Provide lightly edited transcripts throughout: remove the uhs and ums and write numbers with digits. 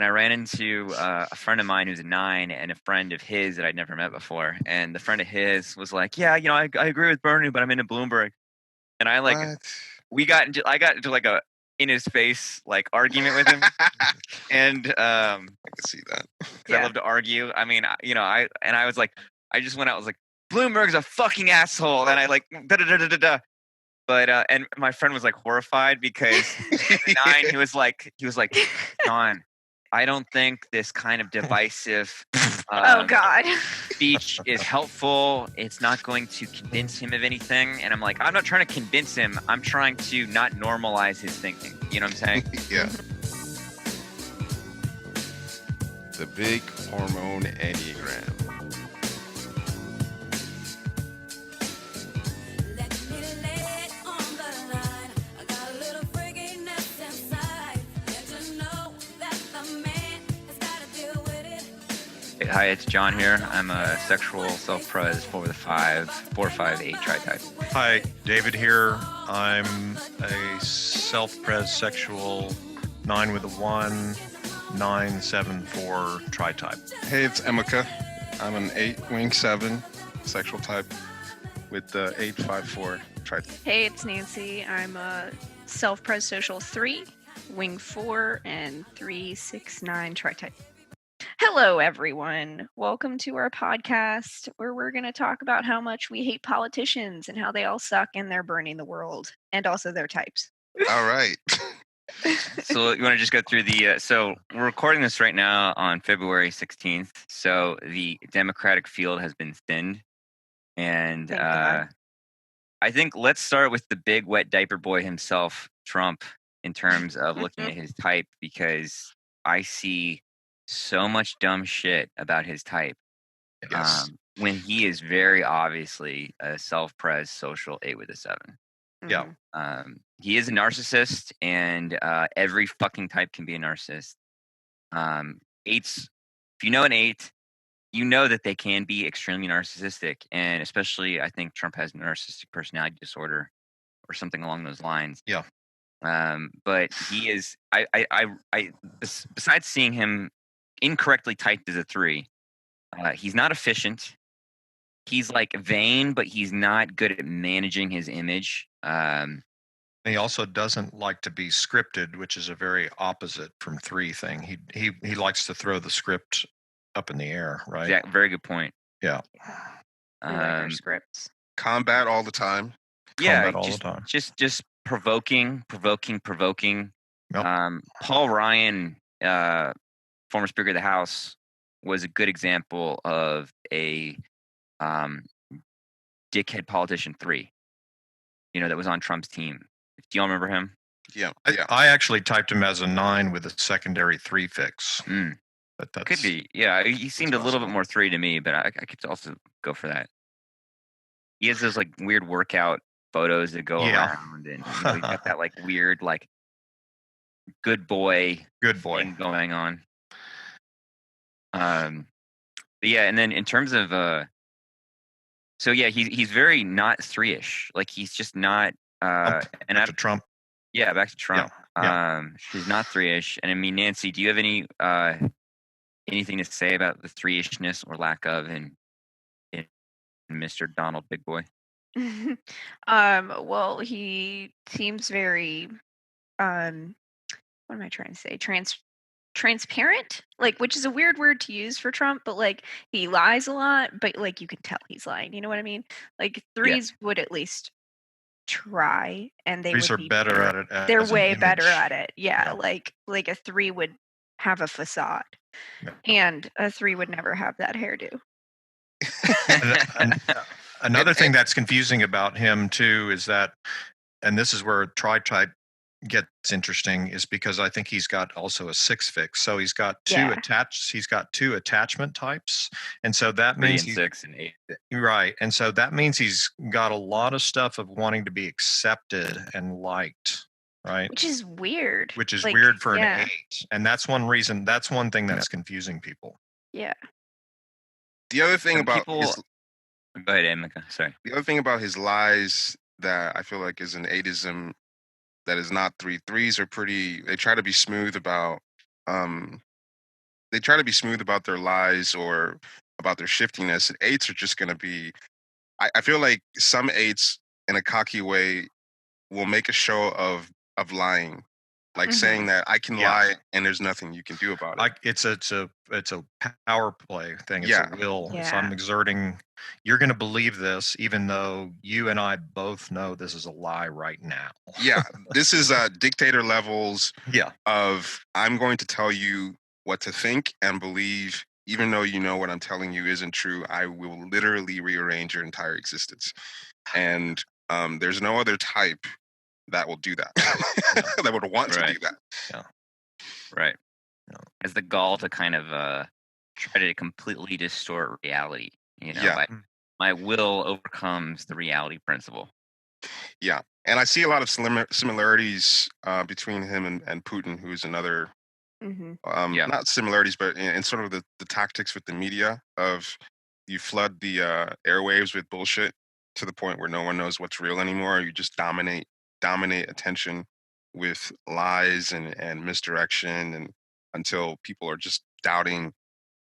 and I ran into a friend of mine who's a 9 and a friend of his that I'd never met before. And the friend of his was like, "Yeah, I agree with Bernie, but I'm into Bloomberg." And I What? I got into like a in his face like argument with him, and I can see that. because I love to argue. I mean, I was like, I just went out, I was like, Bloomberg's a fucking asshole, and I like da da da da da da. But and my friend was like horrified because the 9, he was like, John, I don't think this kind of divisive Oh God. speech is helpful. It's not going to convince him of anything. And I'm like, I'm not trying to convince him. I'm trying to not normalize his thinking. You know what I'm saying? Yeah. The big hormone enneagram. Hi, it's John here. I'm a sexual self-pres 4/5 tri-type. Hi, David here. I'm a self-pres sexual 9 with a 1, 974 tri-type. Hey, it's Emeka. I'm an 8 wing 7 sexual type with the 854 tri. Hey, it's Nancy. I'm a self-pres social 3, wing 4, and 369 tri-type. Hello, everyone. Welcome to our podcast where we're going to talk about how much we hate politicians and how they all suck and they're burning the world, and also their types. All right. So you want to just go through the so we're recording this right now on February 16th. So the Democratic field has been thinned, and Thank God. I think let's start with the big wet diaper boy himself, Trump, in terms of looking at his type, because I see so much dumb shit about his type. Yes. When he is very obviously a self-pres social 8 with a 7. Yeah. He is a narcissist, and every fucking type can be a narcissist. 8s, if you know an 8, you know that they can be extremely narcissistic, and especially I think Trump has narcissistic personality disorder or something along those lines. Yeah. But he is. Besides seeing him incorrectly typed as a 3, he's not efficient. He's like vain, but he's not good at managing his image. He also doesn't like to be scripted, which is a very opposite from 3 thing. He likes to throw the script up in the air, right? Yeah, very good point. Yeah. We like our scripts. Combat all the time. Yeah, Combat all the time. Just provoking. Yep. Paul Ryan, former Speaker of the House, was a good example of a dickhead politician 3. That was on Trump's team. Do y'all remember him? Yeah. I actually typed him as a 9 with a secondary 3 fix. But that's, Could be. Yeah, he seemed a little bit more 3 to me, but I could also go for that. He has those like weird workout photos that go around, and he's got that like weird like good boy thing going on. But yeah, and then in terms of so yeah, he's very not 3ish. Like he's just not back to Trump. Yeah, back to Trump. Yeah. He's not 3ish. And I mean, Nancy, do you have any anything to say about the 3ishness or lack of in Mr. Donald Big Boy? Well, he seems very what am I trying to say? Transparent, like, which is a weird word to use for Trump, but like he lies a lot, but like you can tell he's lying. You know what I mean? Like 3s would at least try, and they 3s would are be better at it. They're way better at it. Yeah, like a 3 would have a facade, and a 3 would never have that hairdo. Another thing that's confusing about him too is that, and this is where tri-type gets interesting, is because I think he's got also a 6 fix. So he's got two attachment types, and so that means 6 and 8. Right, and so that means he's got a lot of stuff of wanting to be accepted and liked. Right, which is weird. Which is weird for an 8, and that's one reason. That's one thing that's confusing people. Yeah. The other thing about go ahead, Emeka. Sorry. The other thing about his lies that I feel like is an 8ism that is not 3. 3s are pretty. They try to be smooth about they try to be smooth about their lies or about their shiftiness. And 8s are just going to be. I feel like some 8s in a cocky way will make a show of lying, like saying that I can lie and there's nothing you can do about it. It's a power play thing. It's a will. So Yeah. I'm exerting. You're going to believe this, even though you and I both know this is a lie right now. Yeah, this is dictator levels. Yeah. Of I'm going to tell you what to think and believe, even though you know what I'm telling you isn't true. I will literally rearrange your entire existence, and there's no other type that will do that. That would want to do that. Yeah. Right. No. Has the gall to kind of try to completely distort reality. You know, Yeah. my will overcomes the reality principle. Yeah. And I see a lot of similarities between him and Putin, who's another, not similarities, but in sort of the tactics with the media of you flood the airwaves with bullshit to the point where no one knows what's real anymore. You just dominate attention with lies and misdirection, and until people are just doubting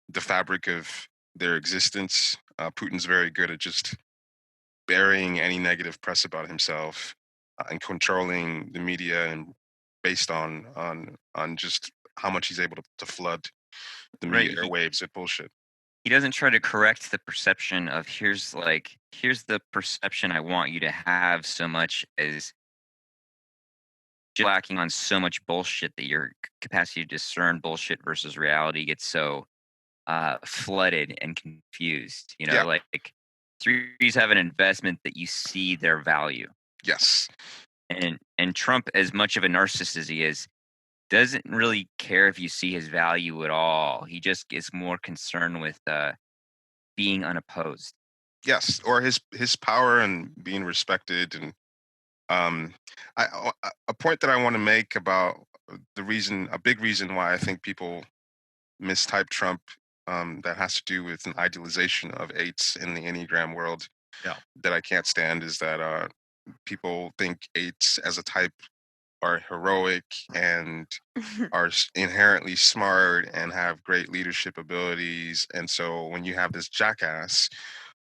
the fabric of their existence. Putin's very good at just burying any negative press about himself and controlling the media, and based on just how much he's able to flood the media airwaves with bullshit. He doesn't try to correct the perception of here's the perception I want you to have, so much as just lacking on so much bullshit that your capacity to discern bullshit versus reality gets so flooded and confused. You know, like threes have an investment that you see their value. Yes. And Trump, as much of a narcissist as he is, doesn't really care if you see his value at all. He just is more concerned with being unopposed. Yes, or his power and being respected. And a point that I want to make about a big reason why I think people mistype Trump, that has to do with an idealization of 8s in the Enneagram world. Yeah. That I can't stand is that people think 8s as a type are heroic and are inherently smart and have great leadership abilities. And so when you have this jackass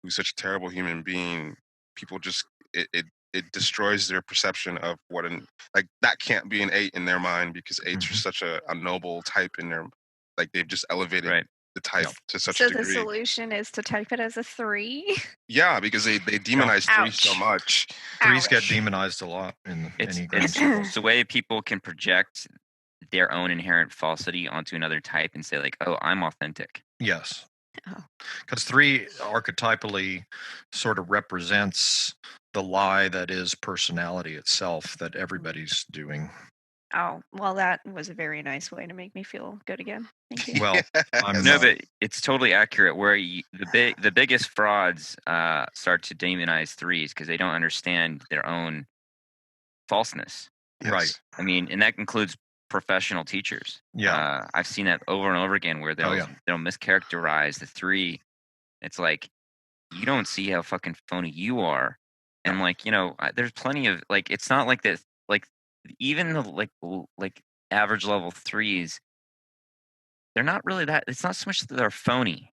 who's such a terrible human being, people just it destroys their perception of what that can't be an 8 in their mind, because 8s are such a noble type in their, like, they've just elevated the type to such a degree. So the solution is to type it as a 3? Yeah, because they demonize 3s so much. 3s get demonized a lot in it's the way people can project their own inherent falsity onto another type and say, like, oh, I'm authentic. Yes. Because 3 archetypally sort of represents the lie that is personality itself that everybody's doing. Oh, well, that was a very nice way to make me feel good again. Thank you. Well, but it's totally accurate. Where the biggest frauds start to demonize 3s because they don't understand their own falseness. Yes. Right. I mean, and that includes professional teachers. Yeah. I've seen that over and over again where they'll mischaracterize the 3. It's like, you don't see how fucking phony you are. And like, there's plenty of, like, it's not like this, like, even the like average level 3s, they're not really that. It's not so much that they're phony,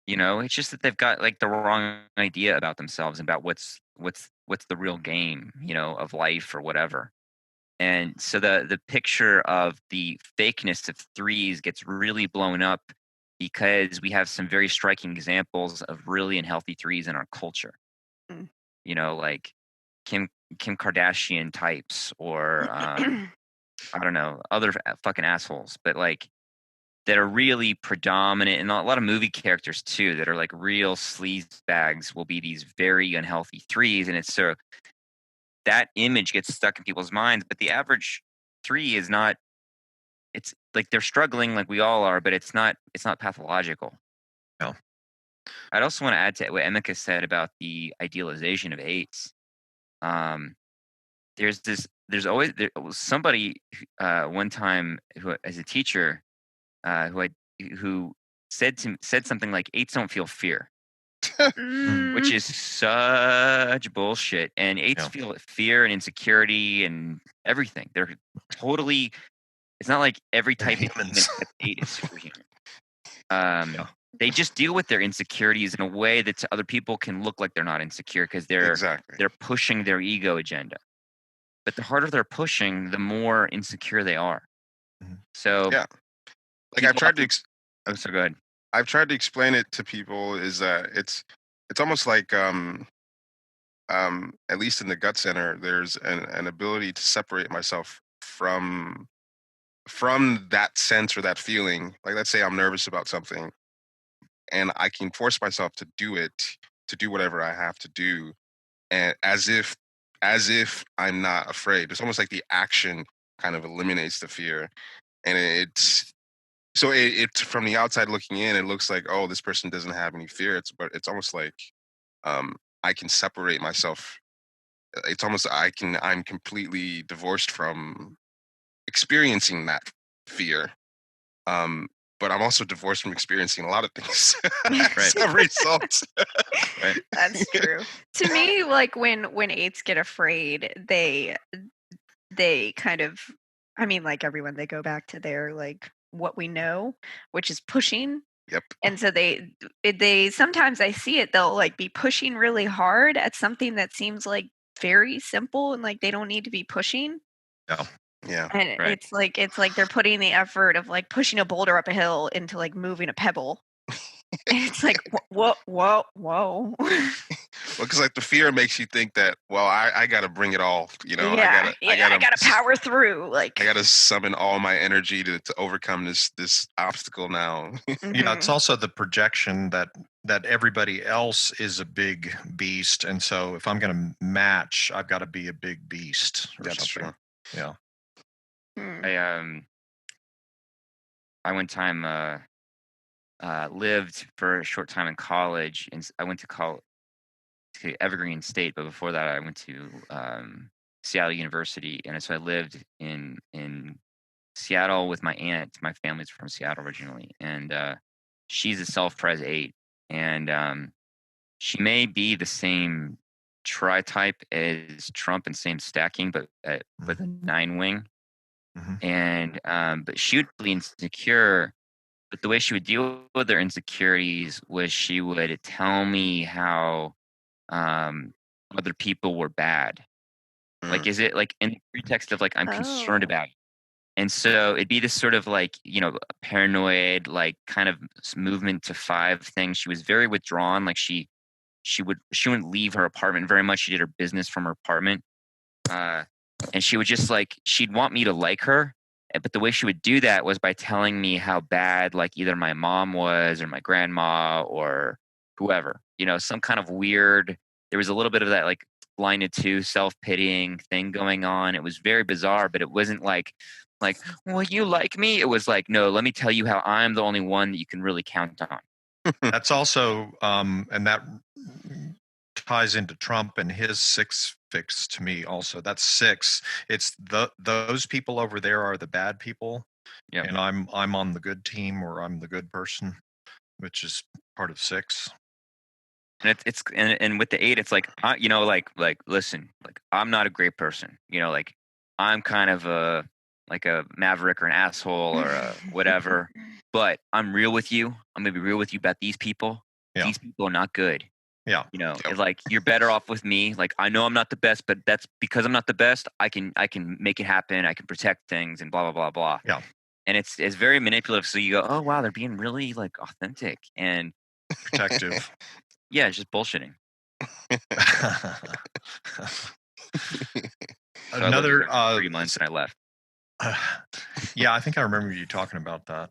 it's just that they've got like the wrong idea about themselves and about what's the real game, of life or whatever. And so the picture of the fakeness of 3s gets really blown up because we have some very striking examples of really unhealthy 3s in our culture. Like Kim Kardashian types, or I don't know, other fucking assholes, but like that are really predominant, and a lot of movie characters too that are like real sleaze bags will be these very unhealthy 3s, and it's so that image gets stuck in people's minds. But the average 3 is not. It's like they're struggling, like we all are, but it's not pathological. No. I'd also want to add to what Emeka said about the idealization of 8s. There's always somebody one time who, as a teacher, who said something like 8s don't feel fear, which is such bullshit. And 8s feel fear and insecurity and everything. They're totally. It's not like every type of human 8 is superhuman. They just deal with their insecurities in a way that to other people can look like they're not insecure because they're pushing their ego agenda. But the harder they're pushing, the more insecure they are. So yeah, like I've tried to. So go ahead. I've tried to explain it to people is that it's almost like at least in the gut center, there's an ability to separate myself from that sense or that feeling. Like let's say I'm nervous about something, and I can force myself to do it, to do whatever I have to do, and as if I'm not afraid. It's almost like the action kind of eliminates the fear, and it's so it's from the outside looking in, it looks like, oh, this person doesn't have any fear. But it's almost like I can separate myself. It's almost I'm completely divorced from experiencing that fear. But I'm also divorced from experiencing a lot of things as a result. Right. That's true. To me, like when 8s get afraid, they kind of, I mean, like everyone, they go back to their like what we know, which is pushing. Yep. And so they sometimes I see it, they'll like be pushing really hard at something that seems like very simple and like they don't need to be pushing. Oh. Yeah. And it's like they're putting the effort of like pushing a boulder up a hill into like moving a pebble. And it's like whoa. Well, because like the fear makes you think that, well, I got to bring it all, you know. Yeah, I gotta power through. Like I gotta summon all my energy to overcome this obstacle now. Yeah, it's also the projection that everybody else is a big beast, and so if I'm going to match, I've got to be a big beast. That's something. true. Yeah. I one time lived for a short time in college, and I went to college to Evergreen State, but before that, I went to Seattle University, and so I lived in Seattle with my aunt. My family's from Seattle originally, and she's a self-pres 8, and she may be the same tri-type as Trump and same stacking, but with a 9 wing. And but she would be insecure, but the way she would deal with her insecurities was she would tell me how other people were bad. Like, is it like in the pretext of like I'm concerned about it? And so it'd be this sort of like, paranoid, like kind of movement to 5 thing. She was very withdrawn. Like she wouldn't leave her apartment very much. She did her business from her apartment. And she would just like, she'd want me to like her. But the way she would do that was by telling me how bad, like either my mom was or my grandma or whoever, some kind of weird, there was a little bit of that like blinded to self-pitying thing going on. It was very bizarre, but it wasn't like, well, you like me? It was like, no, let me tell you how I'm the only one that you can really count on. That's also, and that ties into Trump and his 6 fix to me also. That's 6. It's those people over there are the bad people. Yeah. And I'm on the good team, or I'm the good person, which is part of 6. And and with the 8, it's like, like listen, like I'm not a great person, like I'm kind of a maverick or an asshole or a whatever, but I'm real with you. I'm gonna be real with you about these people. Yeah. These people are not good. Yeah. It's like you're better off with me. Like I know I'm not the best, but that's because I'm not the best. I can make it happen. I can protect things and blah blah blah blah. Yeah. And it's very manipulative. So you go, oh wow, they're being really like authentic and protective. Yeah, it's just bullshitting. Another 3 months and I left. Yeah, I think I remember you talking about that.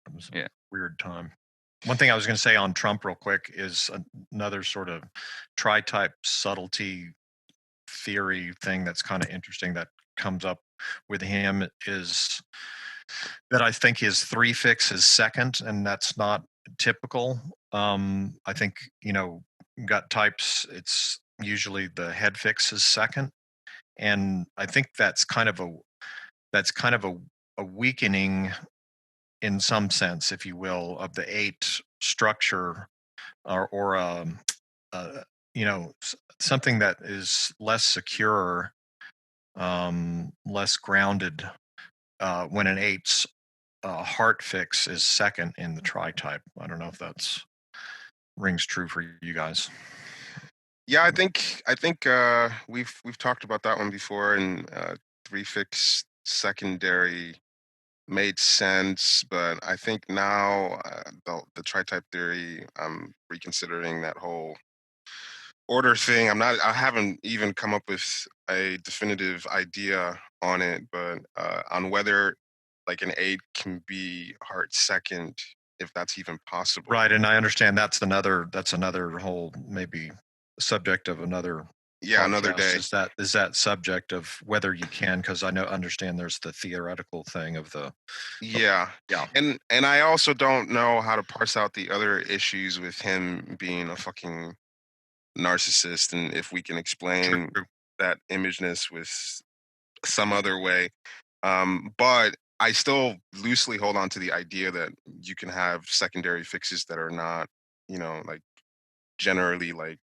It was a weird time. One thing I was going to say on Trump real quick is another sort of tri-type subtlety theory thing that's kind of interesting that comes up with him is that I think his 3 fix is second, and that's not typical. I think, gut types, it's usually the head fix is second. And I think that's kind of a weakening in some sense, if you will, of the 8 structure, or something that is less secure, less grounded when an 8's heart fix is second in the tri-type. I don't know if that's rings true for you guys. Yeah, I think we've talked about that one before, and 3-fix secondary made sense, but I think now the tri-type theory, I'm reconsidering that whole order thing. I haven't even come up with a definitive idea on it, but on whether like an 8 can be heart second, if that's even possible. Right, and I understand that's another whole maybe subject of another another day. Is that subject of whether you can, because I understand there's the theoretical thing of the yeah. And I also don't know how to parse out the other issues with him being a fucking narcissist, and if we can explain that imageness with some other way. But I still loosely hold on to the idea that you can have secondary fixes that are not, like generally like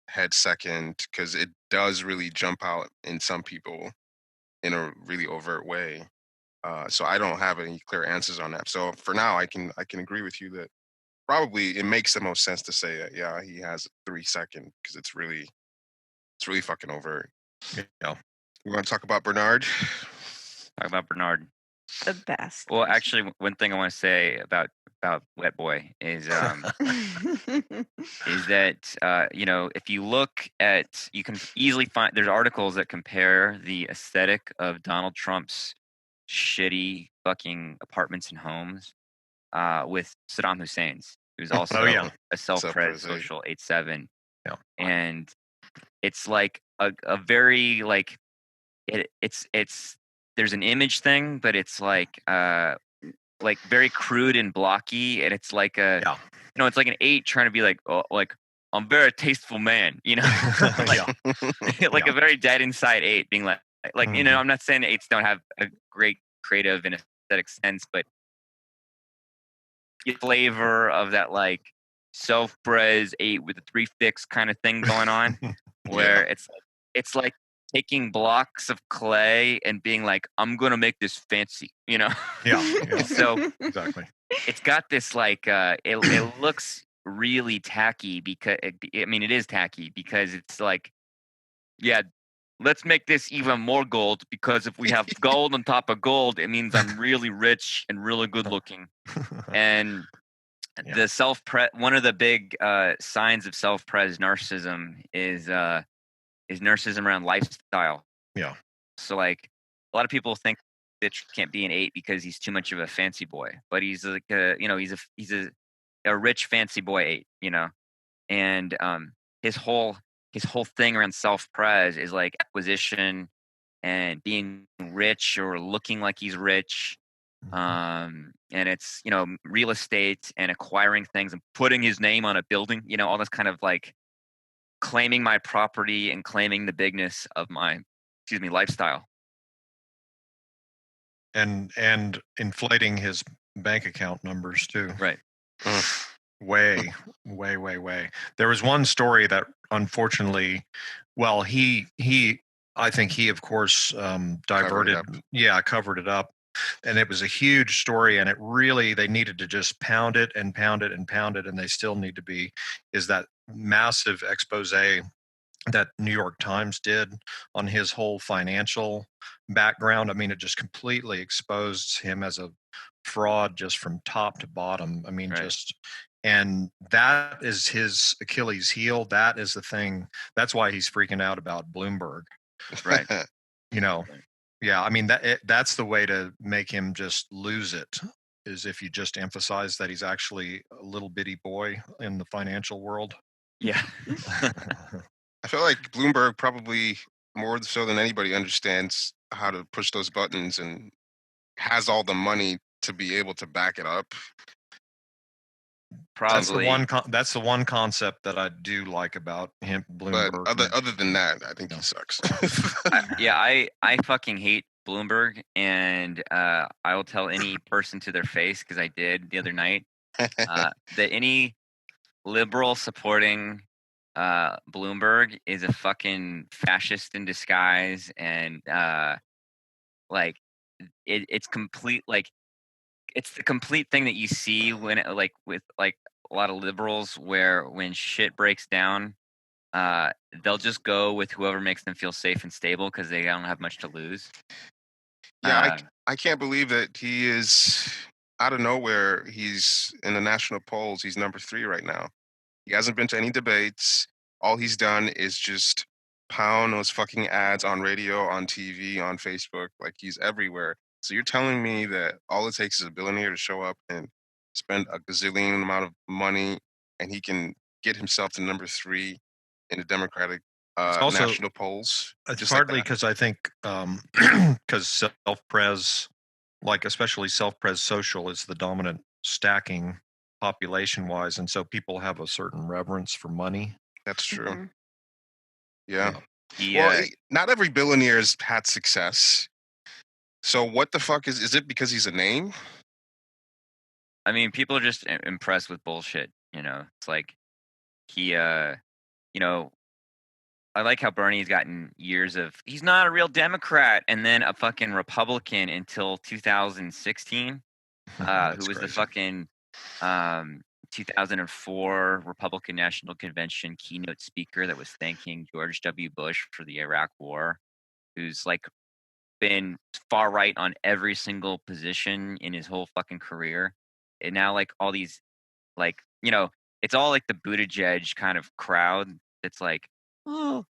head second, because it does really jump out in some people in a really overt way. So I don't have any clear answers on that. So for now, I can agree with you that probably it makes the most sense to say that he has 3 second, because it's really fucking overt. Yeah. You want to talk about Bernard? Talk about Bernard. The best. Well, actually, one thing I want to say about Wet Boy is is that if you look at, you can easily find, there's articles that compare the aesthetic of Donald Trump's shitty fucking apartments and homes with Saddam Hussein's, who's also a self-pres social 8-7. Yeah. And it's like a very like it's there's an image thing, but it's like very crude and blocky, and it's like it's like an 8 trying to be like, oh, like I'm very tasteful man, like a very dead inside 8 being like I'm not saying 8s don't have a great creative and aesthetic sense, but the flavor of that like self-pres 8 with a 3-fix kind of thing going on, where it's like taking blocks of clay and being like, I'm gonna make this fancy, So exactly, it's got this like it looks really tacky, because it is tacky because it's like, let's make this even more gold, because if we have gold on top of gold, it means I'm really rich and really good looking. And the self-pres, one of the big signs of self-pres narcissism is narcissism around lifestyle. Yeah. So like a lot of people think bitch can't be an 8 because he's too much of a fancy boy, but he's like he's a rich fancy boy 8, and his whole thing around self-pres is like acquisition and being rich or looking like he's rich. And it's real estate and acquiring things and putting his name on a building, all this kind of like claiming my property and claiming the bigness of my lifestyle, and inflating his bank account numbers too. Right. Way. There was one story that unfortunately, well, he I think he of course diverted, covered it up, and it was a huge story, and it really, they needed to just pound it, and they still need to be, is that massive expose that New York Times did on his whole financial background. I mean, it just completely exposed him as a fraud just from top to bottom. I mean, and that is his Achilles heel. That is the thing. That's why he's freaking out about Bloomberg. Right. Yeah. I mean, that's the way to make him just lose it, is if you just emphasize that he's actually a little bitty boy in the financial world. Yeah. I feel like Bloomberg probably more so than anybody understands how to push those buttons and has all the money to be able to back it up. Probably. That's the one concept that I do like about him, Bloomberg. But other than that, I think he sucks. I fucking hate Bloomberg, and I will tell any person to their face, because I did the other night, that any liberal supporting Bloomberg is a fucking fascist in disguise, and like it's complete, like it's the complete thing that you see when it, like with like a lot of liberals, where when shit breaks down, they'll just go with whoever makes them feel safe and stable because they don't have much to lose. Yeah, I can't believe that he is out of nowhere. He's in the national polls. He's number 3 right now. He hasn't been to any debates. All he's done is just pound those fucking ads on radio, on TV, on Facebook. Like, he's everywhere. So you're telling me that all it takes is a billionaire to show up and spend a gazillion amount of money, and he can get himself to number 3 in the Democratic also, national polls? It's partly because I think because self-pres, like especially self-pres social, is the dominant stacking population-wise, and so people have a certain reverence for money. That's true. Mm-hmm. Yeah. Well, not every billionaire's had success. So what the fuck is it because he's a name? I mean, people are just impressed with bullshit. You know, it's like he, you know, I like how Bernie's gotten years of he's not a real Democrat and then a fucking Republican until 2016, who was crazy. the fucking 2004 Republican National Convention keynote speaker that was thanking George W. Bush for the Iraq War, who's like been far right on every single position in his whole fucking career. And now like all these like, you know, it's all like the Buttigieg kind of crowd that's like, oh,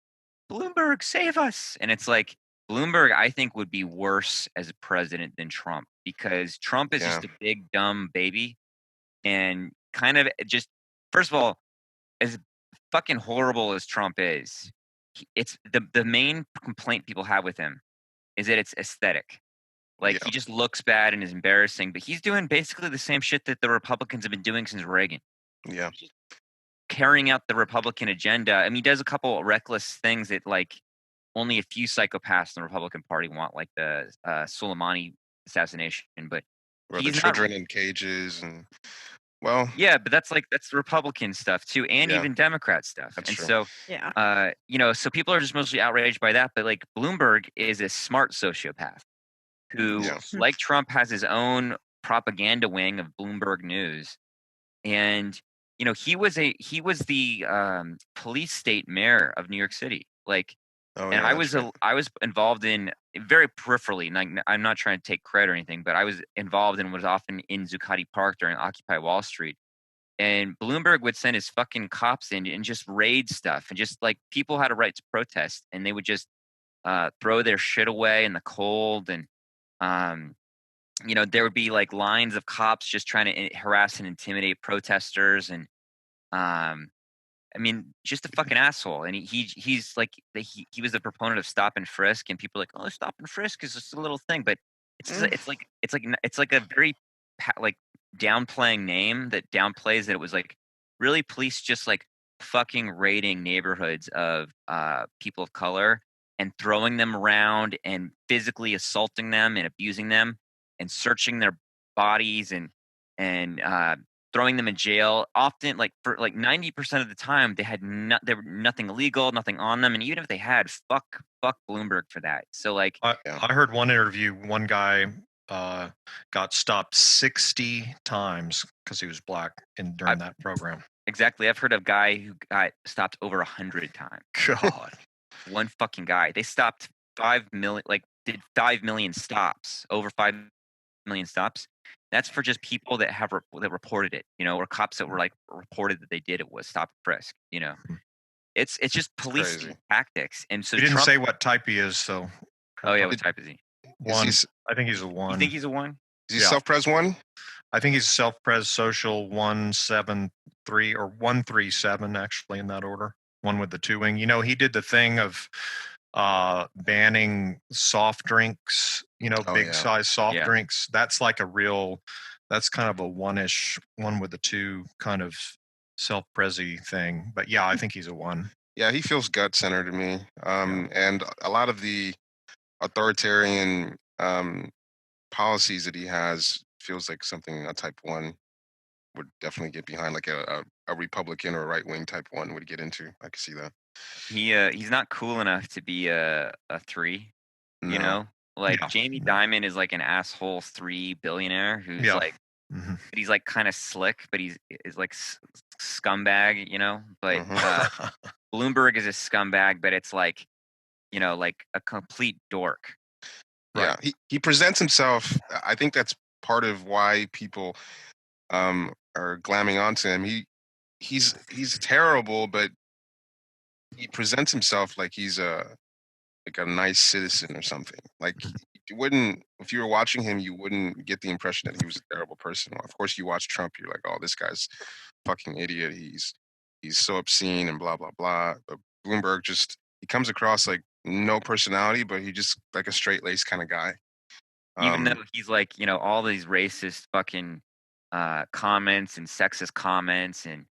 Bloomberg, save us. And it's like, Bloomberg, I think, would be worse as a president than Trump, because Trump is just a big, dumb baby. And kind of just, first of all, as fucking horrible as Trump is, it's the main complaint people have with him is that it's aesthetic. Like, he just looks bad and is embarrassing, but he's doing basically the same shit that the Republicans have been doing since Reagan. Yeah. Carrying out the Republican agenda. I mean, he does a couple reckless things that, like, only a few psychopaths in the Republican Party want, like the Soleimani assassination. But or the children in cages and, well, yeah, but that's Republican stuff too, and even Democrat stuff. That's and true. So, yeah, you know, so people are just mostly outraged by that. But like, Bloomberg is a smart sociopath who, like Trump, has his own propaganda wing of Bloomberg News. And you know, he was the police state mayor of New York City. Like, I was involved in very peripherally. Like, I'm not trying to take credit or anything, but I was involved and was often in Zuccotti Park during Occupy Wall Street. And Bloomberg would send his fucking cops in and just raid stuff, and just like, people had a right to protest, and they would just throw their shit away in the cold. And you know, there would be like lines of cops just trying to harass and intimidate protesters. And I mean, just a fucking asshole. And he's like, he was the proponent of stop and frisk, and people are like, oh, stop and frisk is just a little thing, but it's like a very like downplaying name that downplays that it was like really police just like fucking raiding neighborhoods of people of color and throwing them around and physically assaulting them and abusing them and searching their bodies and throwing them in jail. Often, like, for like 90% of the time, there were nothing illegal, nothing on them, and even if they had, fuck Bloomberg for that. So like, I heard one interview, one guy got stopped 60 times because he was black during that program. Exactly. I've heard of a guy who got stopped over 100 times. God. One fucking guy. They stopped 5 million, like, did 5 million stops, over 5 million stops. That's for just people that that reported it, you know, or cops that were like reported that they did it was stop and frisk. You know, it's just police tactics. And so he didn't say what type he is, so. Oh yeah, what type is he? One. I think he's a 1. You think he's a 1? Is he self-pres 1? I think he's self-pres social 173 or 137, actually, in that order. One with the 2 wing. You know, he did the thing of banning soft drinks, you know, big size soft drinks. That's like that's kind of a 1-ish, 1 with the 2 kind of self-prezi thing. But yeah, I think he's a 1. Yeah, he feels gut-centered to me. And a lot of the authoritarian policies that he has feels like something a type 1 would definitely get behind, like a Republican or a right-wing type 1 would get into. I can see that. He's not cool enough to be a 3, you know? Like Jamie Dimon is like an asshole 3 billionaire who's like, he's like kind of slick, but he's like scumbag, you know. But Bloomberg is a scumbag, but it's like, you know, like a complete dork. Yeah, he presents himself. I think that's part of why people are glamming onto him. He's terrible, but he presents himself like he's a nice citizen or something. Like you wouldn't, if you were watching him, you wouldn't get the impression that he was a terrible person. Well, of course, you watch Trump, you're like, oh, this guy's fucking idiot. He's so obscene and blah blah blah. But Bloomberg he comes across like no personality, but he just like a straight laced kind of guy. Even though he's like, you know, all these racist fucking comments and sexist comments, and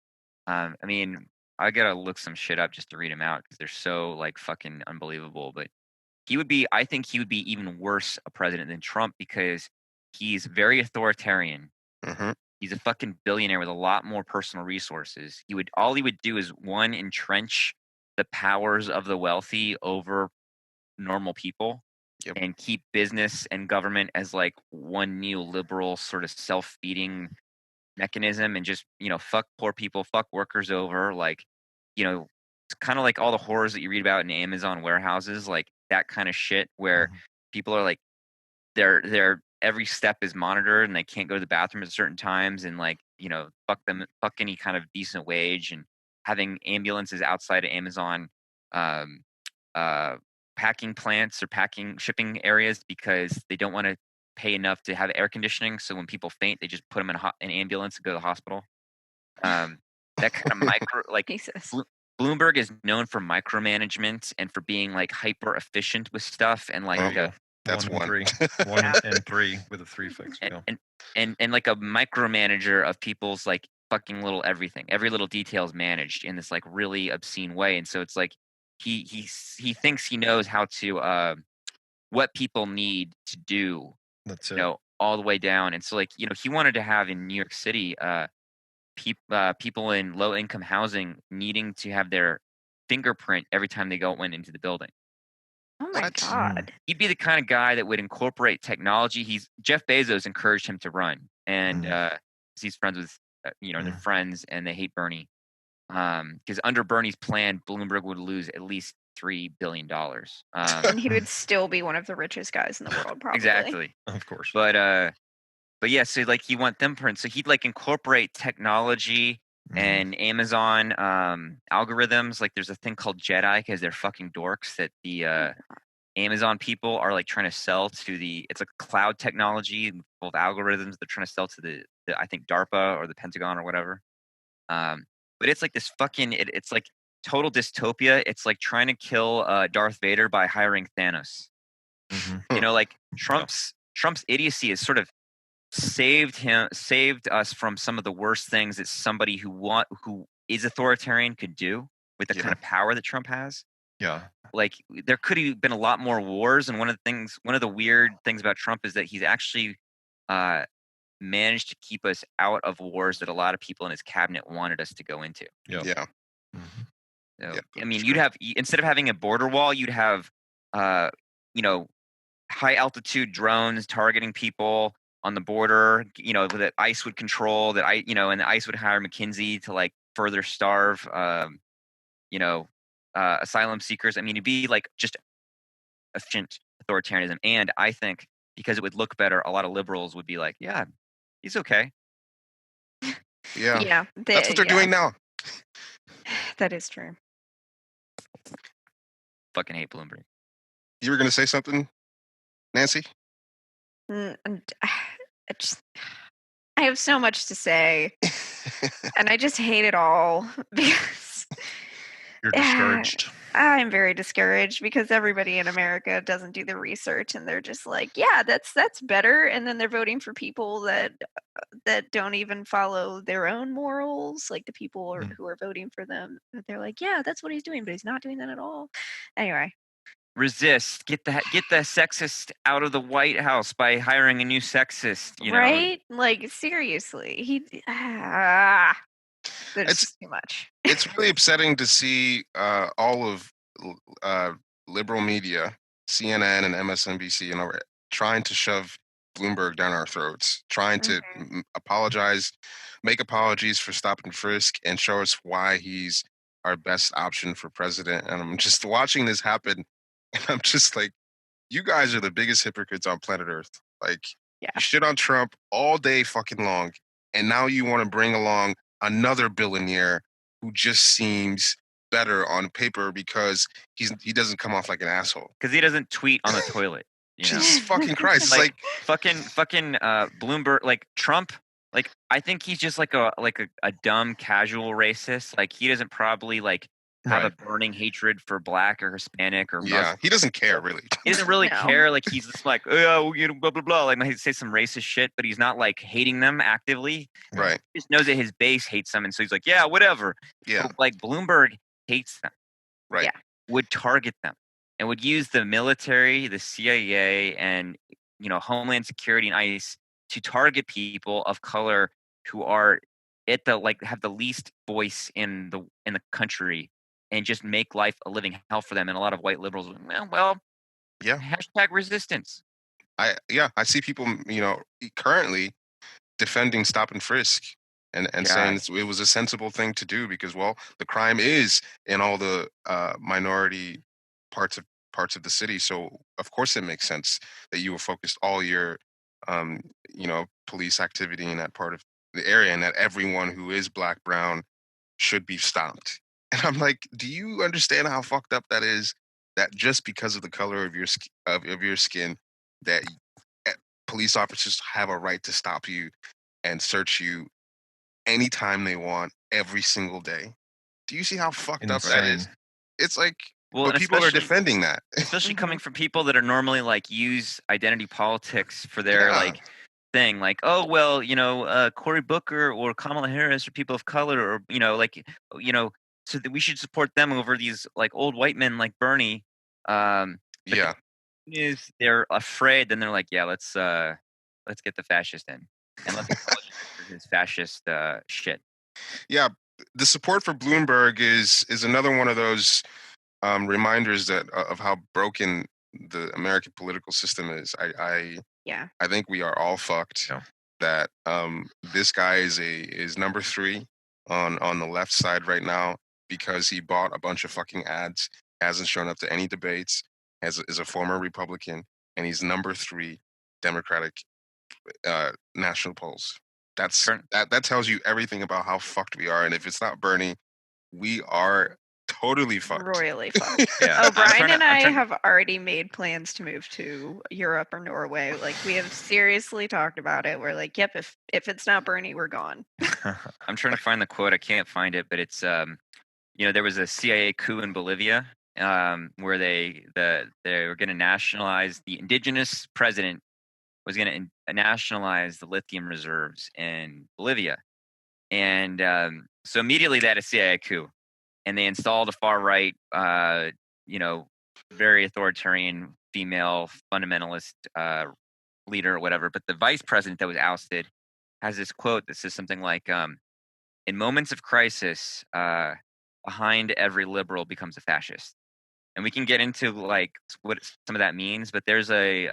I mean, I gotta look some shit up just to read them out because they're so like fucking unbelievable. But I think he would be even worse a president than Trump because he's very authoritarian. He's a fucking billionaire with a lot more personal resources. All he would do is one, entrench the powers of the wealthy over normal people. Yep. And keep business and government as like one neoliberal sort of self-feeding mechanism, and just, you know, fuck poor people, fuck workers over, like, you know, it's kind of like all the horrors that you read about in Amazon warehouses, like that kind of shit where people are like, their every step is monitored and they can't go to the bathroom at certain times, and like, you know, fuck any kind of decent wage, and having ambulances outside of Amazon packing plants or shipping areas because they don't want to pay enough to have air conditioning. So when people faint, they just put them in an ambulance and go to the hospital. That kind of like Bloomberg is known for micromanagement and for being like hyper efficient with stuff, and like that's one and three with a 3 fix. And like a micromanager of people's like fucking little everything. Every little detail is managed in this like really obscene way, and so it's like he thinks he knows how to what people need to do. That's it. You know, all the way down. And so like, you know, he wanted to have in New York City people in low income housing needing to have their fingerprint every time they went into the building. Oh my God. He'd be the kind of guy that would incorporate technology. Jeff Bezos encouraged him to run, and he's friends with you know, they're friends and they hate Bernie. Because under Bernie's plan, Bloomberg would lose at least $3 billion. And he would still be one of the richest guys in the world, probably. Exactly. Of course. But yeah, so like he want them print. So he'd like incorporate technology and Amazon algorithms. Like there's a thing called Jedi because they're fucking dorks that the Amazon people are like trying to sell to it's a cloud technology full of algorithms they're trying to sell to the I think DARPA or the Pentagon or whatever. But it's like this fucking, it's like total dystopia. It's like trying to kill Darth Vader by hiring Thanos. You know, like Trump's idiocy has sort of saved us from some of the worst things that somebody who is authoritarian could do with the kind of power that Trump has. Yeah. Like there could have been a lot more wars, and one of the weird things about Trump is that he's actually managed to keep us out of wars that a lot of people in his cabinet wanted us to go into. Yeah. So, I mean, you'd have, instead of having a border wall, you'd have, you know, high altitude drones targeting people on the border, you know, that ICE would control, and the ICE would hire McKinsey to like further starve, you know, asylum seekers. I mean, it'd be like just efficient authoritarianism. And I think because it would look better, a lot of liberals would be like, yeah, he's okay. Yeah. That's what they're doing now. That is true. Fucking hate Bloomberg. You were going to say something, Nancy? I have so much to say, and I just hate it all because you're discouraged. I'm very discouraged because everybody in America doesn't do the research, and they're just like, yeah, that's better, and then they're voting for people that don't even follow their own morals, like the people who are voting for them. They're like, yeah, that's what he's doing, but he's not doing that at all. Anyway. Resist. Get the sexist out of the White House by hiring a new sexist. You know? Right? Like seriously, it's too much. It's really upsetting to see all of liberal media CNN and MSNBC and trying to shove Bloomberg down our throats, trying to apologize, make apologies for stop and frisk, and show us why he's our best option for president. And I'm just watching this happen, and I'm just like, you guys are the biggest hypocrites on planet Earth. Like, you shit on Trump all day fucking long, and now you want to bring along another billionaire who just seems better on paper because he doesn't come off like an asshole. Because he doesn't tweet on the toilet. Jesus fucking Christ! Like fucking Bloomberg, like Trump. Like I think he's just like a dumb casual racist. Like he doesn't probably like have a burning hatred for black or Hispanic or Muslim. He doesn't care really. He doesn't really care. Like he's just like, oh, you know, blah blah blah. Like might say some racist shit, but he's not like hating them actively. Right. He just knows that his base hates them, and so he's like, yeah, whatever. Yeah. But, like Bloomberg hates them. Right. Yeah. Would target them and would use the military, the CIA, and Homeland Security and ICE to target people of color who are at the have the least voice in the country, and just make life a living hell for them. And a lot of white liberals, hashtag resistance. I see people, currently defending stop and frisk and saying it was a sensible thing to do because, well, the crime is in all the minority parts of the city. So of course it makes sense that you were focused all your, police activity in that part of the area, and that everyone who is black, brown should be stopped. And I'm like, do you understand how fucked up that is? That just because of the color of your skin, that police officers have a right to stop you and search you anytime they want, every single day. Do you see how fucked up that is? It's like, but people are defending that, especially coming from people that are normally like use identity politics for their thing, like, oh well, Cory Booker or Kamala Harris are people of color, or so that we should support them over these like old white men like Bernie. Is they're afraid, then they're like, yeah, let's get the fascist in and let's acknowledge his fascist shit. Yeah, the support for Bloomberg is another one of those reminders that of how broken the American political system is. I think we are all fucked. Yeah. That this guy is number 3 on the left side right now because he bought a bunch of fucking ads, hasn't shown up to any debates, is a former Republican, and he's number 3 Democratic national polls. That tells you everything about how fucked we are. And if it's not Bernie, we are totally fucked. Royally fucked. Yeah. Brian and I have already made plans to move to Europe or Norway. Like we have seriously talked about it. We're like, yep, if it's not Bernie, we're gone. I'm trying to find the quote. I can't find it, but it's there was a CIA coup in Bolivia where they were going to nationalize, the indigenous president was going to nationalize the lithium reserves in Bolivia. And so immediately they had a CIA coup, and they installed a far right, very authoritarian female fundamentalist leader or whatever. But the vice president that was ousted has this quote that says something like, in moments of crisis, behind every liberal becomes a fascist. And we can get into like what some of that means, but there's a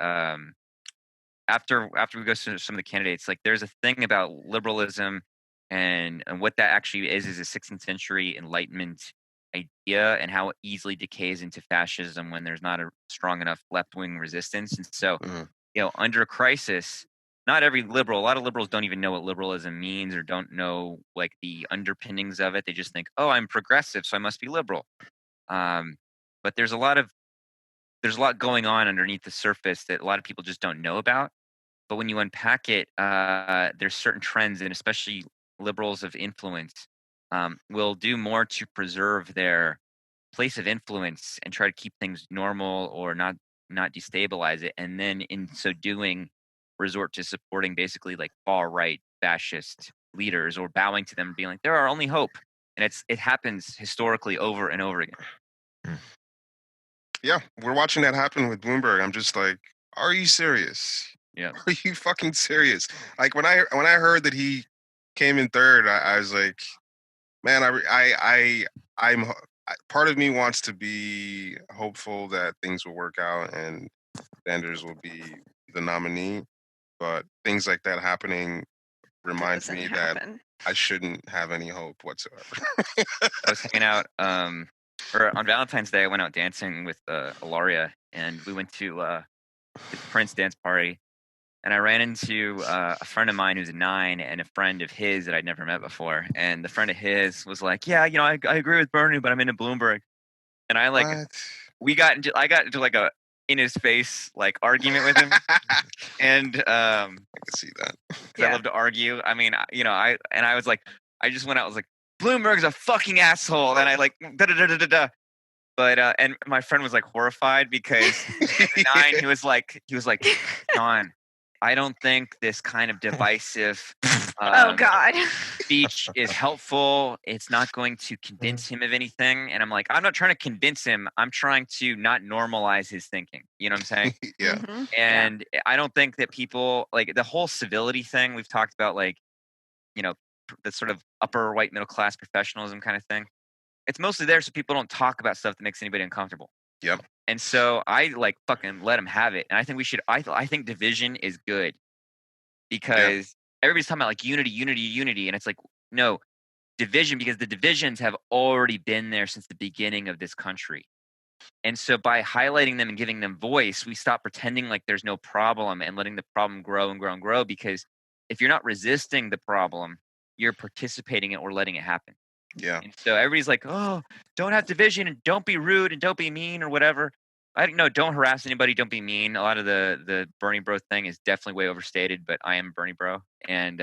after we go through some of the candidates, like there's a thing about liberalism and what that actually is a 16th century Enlightenment idea, and how it easily decays into fascism when there's not a strong enough left-wing resistance. And so, under a crisis, not every liberal, a lot of liberals don't even know what liberalism means or don't know like the underpinnings of it. They just think, oh, I'm progressive, so I must be liberal. But there's a lot going on underneath the surface that a lot of people just don't know about. But when you unpack it, there's certain trends, and especially liberals of influence will do more to preserve their place of influence and try to keep things normal or not destabilize it. And then in so doing, resort to supporting basically like far right fascist leaders or bowing to them and being like, they're our only hope. And it happens historically over and over again. Yeah, we're watching that happen with Bloomberg. I'm just like, are you serious? Yeah. Are you fucking serious? Like when I heard that he came in third, I was like, man, I'm part of me wants to be hopeful that things will work out and Sanders will be the nominee, but things like that happening reminds me that I shouldn't have any hope whatsoever. I was hanging out, or on Valentine's Day, I went out dancing with Ilaria, and we went to the Prince dance party. And I ran into a friend of mine who's 9 and a friend of his that I'd never met before. And the friend of his was like, "Yeah, I agree with Bernie, but I'm into Bloomberg." And I got into like a in his face like argument with him. And I can see that. I love to argue. I mean, I was like, I just went out. I was like, Bloomberg's a fucking asshole, and I like da da da da da. But and my friend was like horrified because 9. He was like, John, I don't think this kind of divisive oh God speech is helpful. It's not going to convince him of anything. And I'm like, I'm not trying to convince him. I'm trying to not normalize his thinking. You know what I'm saying? Yeah. Mm-hmm. And I don't think that people like the whole civility thing we've talked about, like, the sort of upper white middle class professionalism kind of thing. It's mostly there so people don't talk about stuff that makes anybody uncomfortable. Yep. And so I like fucking let them have it. And I think we should. I think division is good because everybody's talking about like unity, and it's like no division, because the divisions have already been there since the beginning of this country. And so by highlighting them and giving them voice, we stop pretending like there's no problem and letting the problem grow and grow and grow. Because if you're not resisting the problem, you're participating in it or letting it happen. Yeah. And so everybody's like, oh, don't have division and don't be rude and don't be mean or whatever. I don't know. Don't harass anybody. Don't be mean. A lot of the Bernie bro thing is definitely way overstated, but I am Bernie bro. And,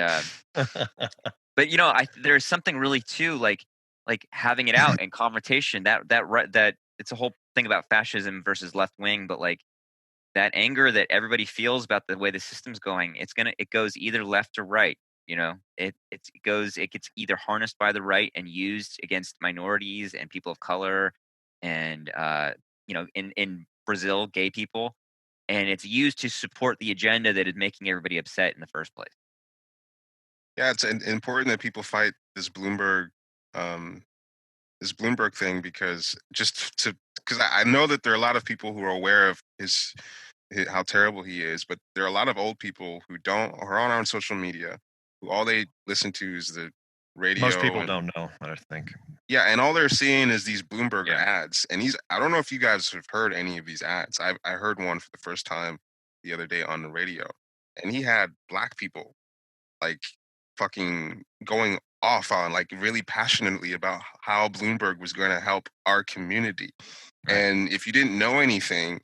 but there's something really too, like having it out and confrontation that it's a whole thing about fascism versus left wing, but like that anger that everybody feels about the way the system's going, it goes either left or right. It gets either harnessed by the right and used against minorities and people of color and in Brazil, gay people, and it's used to support the agenda that is making everybody upset in the first place. Yeah, it's important that people fight this Bloomberg thing because I know that there are a lot of people who are aware of how terrible he is, but there are a lot of old people who aren't on social media, who all they listen to is the radio. Most people don't know, I think. Yeah, and all they're seeing is these Bloomberg ads. And I don't know if you guys have heard any of these ads. I heard one for the first time the other day on the radio, and he had black people like fucking going off on like really passionately about how Bloomberg was going to help our community. Right. And if you didn't know anything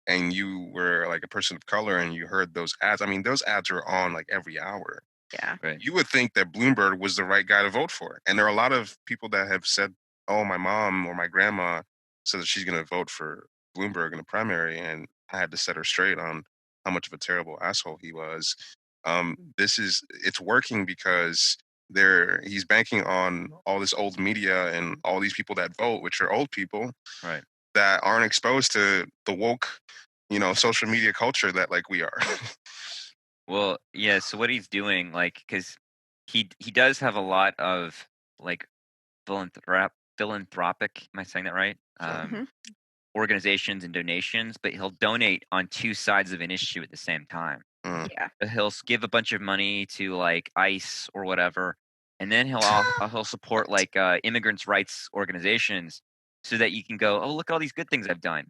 and you were like a person of color and you heard those ads, I mean, those ads are on like every hour. Yeah. Right. You would think that Bloomberg was the right guy to vote for. And there are a lot of people that have said, oh, my mom or my grandma said that she's going to vote for Bloomberg in the primary. And I had to set her straight on how much of a terrible asshole he was. It's working because he's banking on all this old media and all these people that vote, which are old people, right, that aren't exposed to the woke, social media culture that like we are. Well, yeah. So what he's doing, like, because he does have a lot of like philanthropic. Am I saying that right? Mm-hmm. Organizations and donations, but he'll donate on two sides of an issue at the same time. Yeah. He'll give a bunch of money to like ICE or whatever, and then he'll support like immigrants' rights organizations, so that you can go, oh, look at all these good things I've done.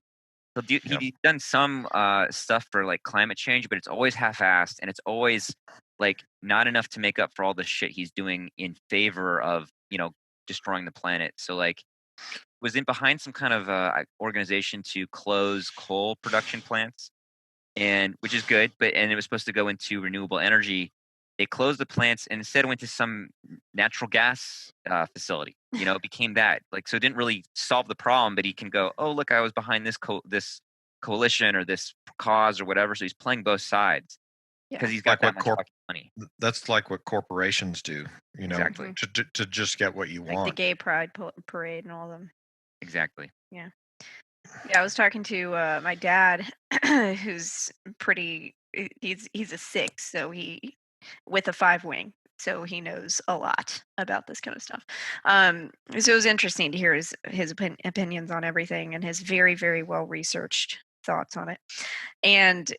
He's done some stuff for like climate change, but it's always half-assed, and it's always like not enough to make up for all the shit he's doing in favor of destroying the planet. So like was in behind some kind of organization to close coal production plants, and which is good, and it was supposed to go into renewable energy. They closed the plants and instead went to some natural gas facility. It became that. Like, so it didn't really solve the problem, but he can go, oh, look, I was behind this coalition or this cause or whatever. So he's playing both sides because he's got that much fucking money. That's like what corporations do, exactly. to just get what you like want. The gay pride parade and all of them. Exactly. Yeah. Yeah, I was talking to my dad, who's pretty. He's a 6, so he with a 5 wing. so he knows a lot about this kind of stuff. So it was interesting to hear his opinions on everything and his very, very well researched thoughts on it. And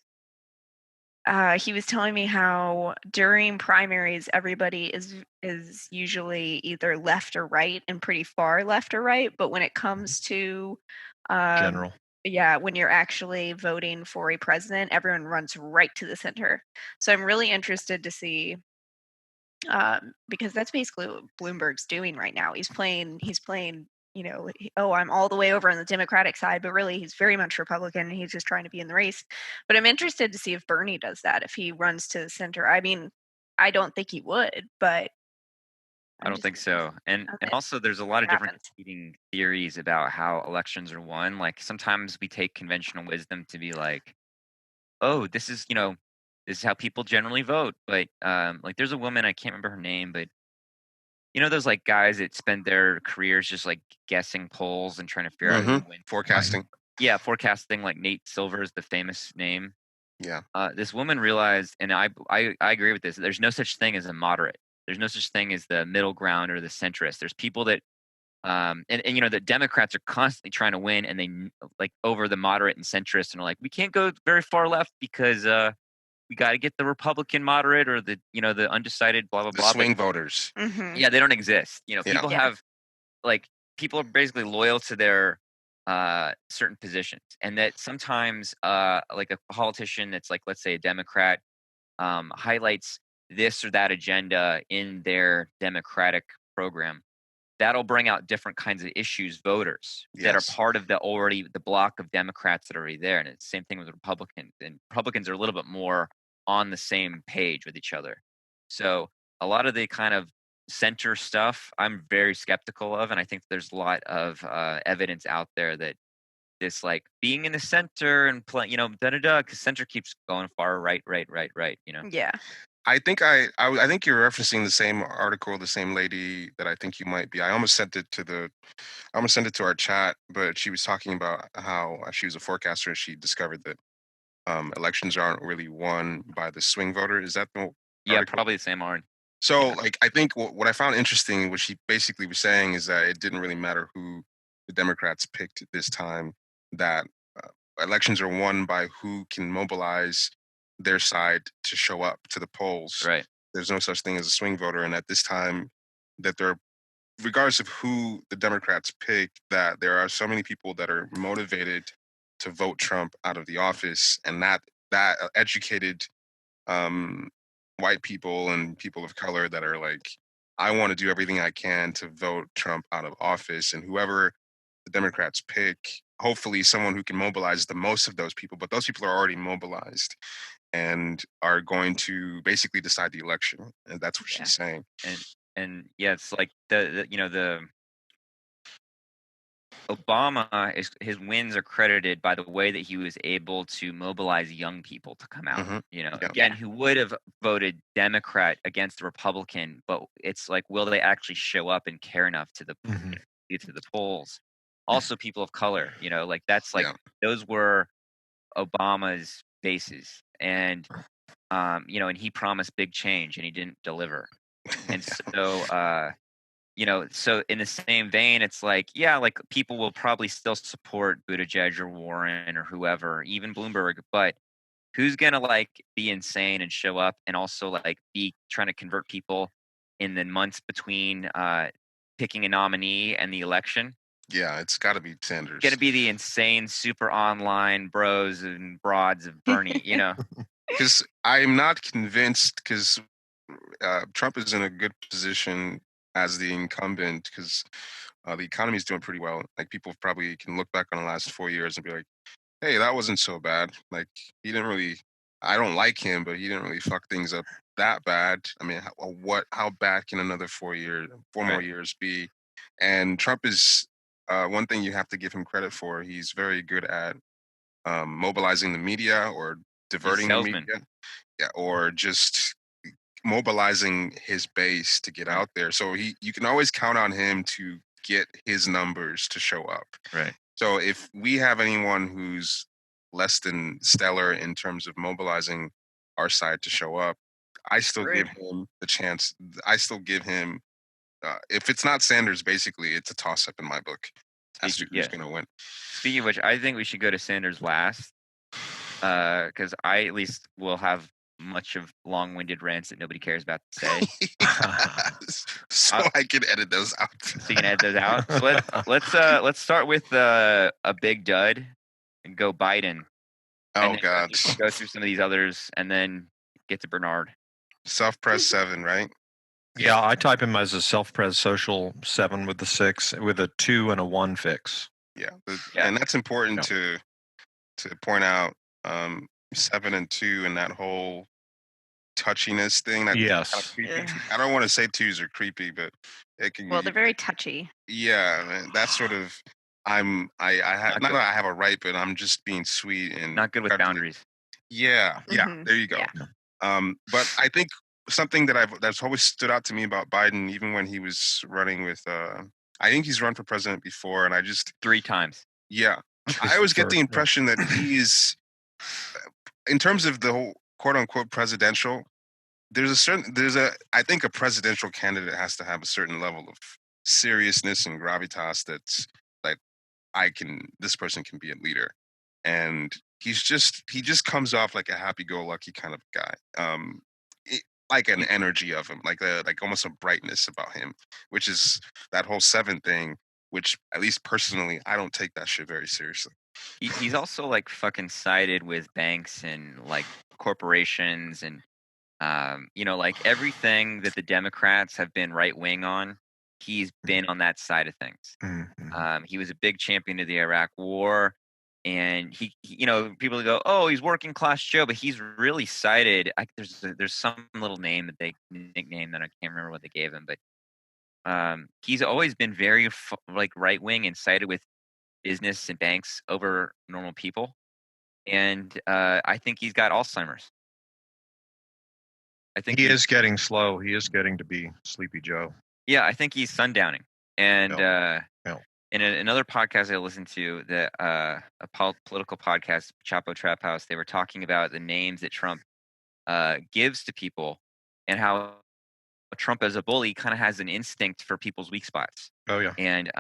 he was telling me how during primaries everybody is usually either left or right, and pretty far left or right. But when it comes to general, yeah, when you're actually voting for a president, everyone runs right to the center. So I'm really interested to see, because that's basically what Bloomberg's doing right now. He's playing, oh, I'm all the way over on the Democratic side, but really he's very much Republican. And he's just trying to be in the race. But I'm interested to see if Bernie does that, if he runs to the center. I mean, I don't think he would, but I don't think so. And also there's a lot of different competing theories about how elections are won. Like sometimes we take conventional wisdom to be like, oh, this is how people generally vote. But like there's a woman, I can't remember her name, but those like guys that spend their careers just like guessing polls and trying to figure out who wins. Forecasting. Yeah, forecasting. Like Nate Silver is the famous name. Yeah. This woman realized, and I agree with this. There's no such thing as a moderate. There's no such thing as the middle ground or the centrist. There's people that, and the Democrats are constantly trying to win, and they like over the moderate and centrist, and are like, we can't go very far left because we got to get the Republican moderate or the the undecided blah blah blah. The swing voters. Mm-hmm. Yeah, they don't exist. People have like people are basically loyal to their certain positions, and that sometimes like a politician that's like, let's say, a Democrat highlights this or that agenda in their Democratic program, that'll bring out different kinds of issues voters that are part of the block of Democrats that are already there. And it's the same thing with Republicans, and Republicans are a little bit more on the same page with each other. So a lot of the kind of center stuff I'm very skeptical of, and I think there's a lot of evidence out there that this like being in the center and play, because center keeps going far right. Yeah. I think I think you're referencing the same article, the same lady that I think you might be. I almost sent it to our chat, but she was talking about how she was a forecaster and she discovered that elections aren't really won by the swing voter. Is that the article? Probably the same Arn. So like I think what I found interesting, what she basically was saying, is that it didn't really matter who the Democrats picked this time, that elections are won by who can mobilize their side to show up to the polls. Right. There's no such thing as a swing voter, and at this time, that there, regardless of who the Democrats pick, that there are so many people that are motivated to vote Trump out of the office, and that educated white people and people of color that are like, I want to do everything I can to vote Trump out of office, and whoever the Democrats pick, hopefully someone who can mobilize the most of those people, but those people are already mobilized and are going to basically decide the election. And that's what she's saying. And yeah, it's like the Obama his wins are credited by the way that he was able to mobilize young people to come out. Again, who would have voted Democrat against the Republican, but it's like, will they actually show up and care enough to get to the polls? Also, people of color, like that's like those were Obama's bases, and and he promised big change and he didn't deliver. And so so in the same vein, it's like, like people will probably still support Buttigieg or Warren or whoever, even Bloomberg, but who's gonna like be insane and show up and also like be trying to convert people in the months between picking a nominee and the election? Yeah, it's got to be Sanders. It's gonna be the insane, super online bros and broads of Bernie, Because I'm not convinced, because Trump is in a good position as the incumbent, because the economy is doing pretty well. Like people probably can look back on the last 4 years and be like, hey, that wasn't so bad. Like he didn't really, I don't like him, but he didn't really fuck things up that bad. I mean, how bad can another 4 more years be? And Trump is, one thing you have to give him credit for, he's very good at mobilizing the media or diverting the media, or just mobilizing his base to get out there. So you can always count on him to get his numbers to show up. Right. So if we have anyone who's less than stellar in terms of mobilizing our side to show up, I still give him the chance. I still give him. If it's not Sanders, basically, it's a toss-up in my book as to who's going to win. Speaking of which, I think we should go to Sanders last, because I at least will have much of long-winded rants that nobody cares about to say. So I can edit those out. So you can edit those out. So let's start with a big dud and go Biden. Oh God! Go through some of these others and then get to Bernard. Self-pres 7, right? Yeah, I type him as a self-pres social 7 with the 6 with a 2 and a 1 fix. Yeah, and that's important to point out. 7 and 2 and that whole touchiness thing. That yes, kind of I don't want to say 2s are creepy, but it can. Well, they're very touchy. Yeah, man, that's sort of. I have a right, but I'm just being sweet and not good with boundaries. Yeah, there you go. Yeah. But I think something that's always stood out to me about Biden, even when he was running with, I think he's run for president before, and I just 3 times. Yeah, I always get the impression that he's, in terms of the whole quote unquote presidential. I think a presidential candidate has to have a certain level of seriousness and gravitas that's like this person can be a leader, and he just comes off like a happy-go-lucky kind of guy, like an energy of him, like almost a brightness about him, which is that whole 7 thing, which at least personally I don't take that shit very seriously. He's also like fucking sided with banks and like corporations and like everything that the Democrats have been right wing on, he's been on that side of things. Mm-hmm. He was a big champion of the Iraq War, and he people go, oh, he's working class Joe, but he's really sided. There's some little nickname that I can't remember what they gave him, but he's always been very like right wing and sided with business and banks over normal people, and I think he's got Alzheimer's. I think he is getting slow. He is getting to be Sleepy Joe. Yeah, I think he's sundowning. And in another podcast I listened to, a political podcast, Chapo Trap House, they were talking about the names that Trump gives to people and how Trump as a bully kind of has an instinct for people's weak spots. Oh, yeah. And,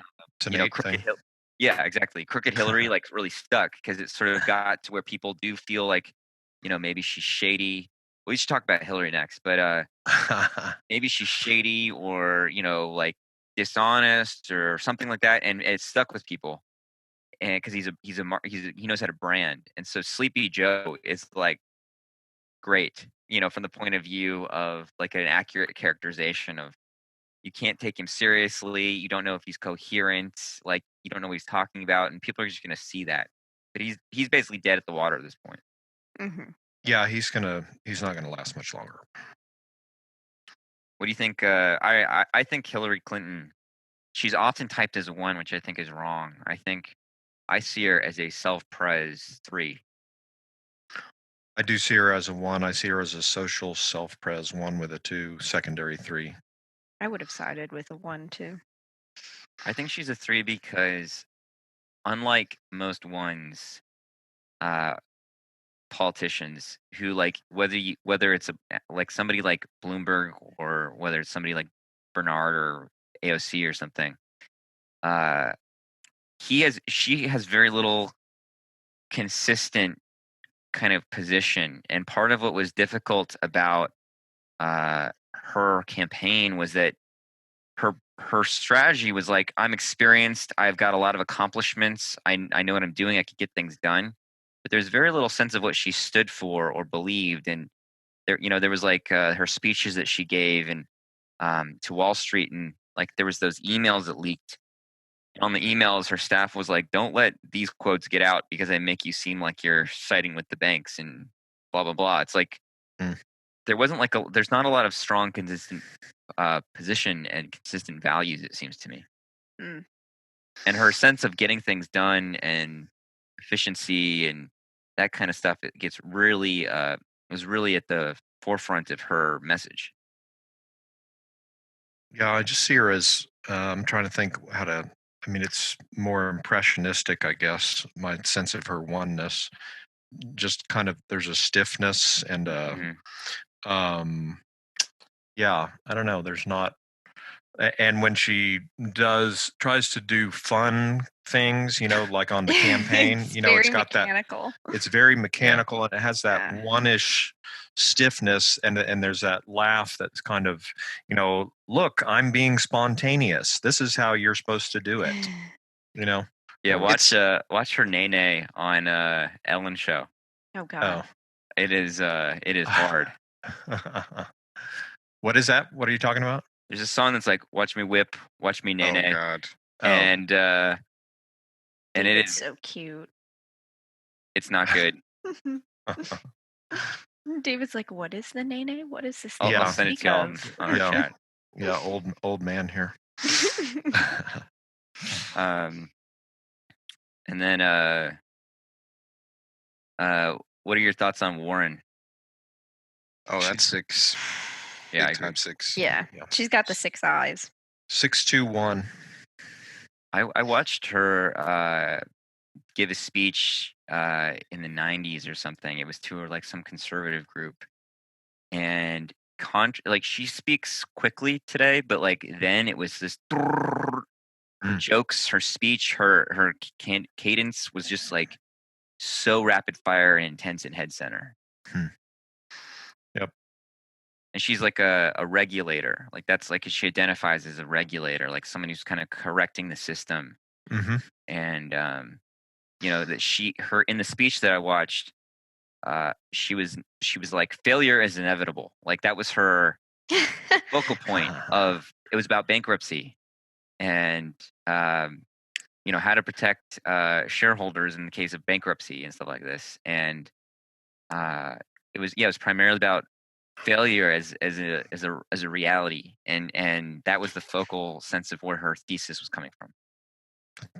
yeah, exactly. Crooked Hillary like really stuck because it sort of got to where people do feel like, maybe she's shady. We should talk about Hillary next, but maybe she's shady or like dishonest or something like that, and it stuck with people. And because he knows how to brand, and so Sleepy Joe is like great, from the point of view of like an accurate characterization of you can't take him seriously, you don't know if he's coherent, like you don't know what he's talking about, and people are just going to see that. But he's basically dead at the water at this point. Mm-hmm. Yeah, he's not gonna last much longer. What do you think? I think Hillary Clinton, she's often typed as a 1, which I think is wrong. I see her as a self-pres 3. I do see her as a 1. I see her as a social self-pres 1 with a 2, secondary 3. I would have sided with a 1 too. I think she's a 3 because unlike most 1s, politicians who like whether it's like somebody like Bloomberg or whether it's somebody like Bernard or AOC or something, she has very little consistent kind of position, and part of what was difficult about her campaign was that her strategy was like, I'm experienced, I've got a lot of accomplishments, I know what I'm doing, I can get things done. But there's very little sense of what she stood for or believed. And there was like her speeches that she gave and to Wall Street, and like there was those emails that leaked. And on the emails, her staff was like, "Don't let these quotes get out because they make you seem like you're siding with the banks and blah blah blah." It's like there wasn't like there's not a lot of strong, consistent position and consistent values. It seems to me, and her sense of getting things done and efficiency and that kind of stuff, it gets really was really at the forefront of her message. Yeah, I just see her as I'm trying to think it's more impressionistic, I guess, my sense of her oneness. Just kind of there's a stiffness and Yeah, I don't know. There's not. And when she tries to do fun things, like on the campaign, it's it's very got mechanical. it's very mechanical, and it has that one-ish stiffness, and there's that laugh that's kind of, look, I'm being spontaneous. This is how you're supposed to do it. Yeah, watch her Nene on Ellen show. Oh God. It is hard. What is that? What are you talking about? There's a song that's like, watch me whip, watch me Nene. Oh God. And it is so cute. It's not good. David's like, what is the Nene? What is this? I'll send it to y'all on our chat. Yeah, old man here. And then what are your thoughts on Warren? Oh, that's 6. Yeah, Big time 6. Yeah, she's got the 6 eyes. 621. I watched her give a speech in the 90s or something. It was to like some conservative group, and like she speaks quickly today, but like then it was this her jokes, her speech, her cadence was just like so rapid fire and intense and head center. Yep. And she's like a regulator. Like that's like she identifies as a regulator, like someone who's kind of correcting the system. Mm-hmm. And that her in the speech that I watched, she was like, failure is inevitable. Like that was her focal point of it was about bankruptcy and how to protect shareholders in the case of bankruptcy and stuff like this. And it was primarily about failure as a reality, and that was the focal sense of where her thesis was coming from.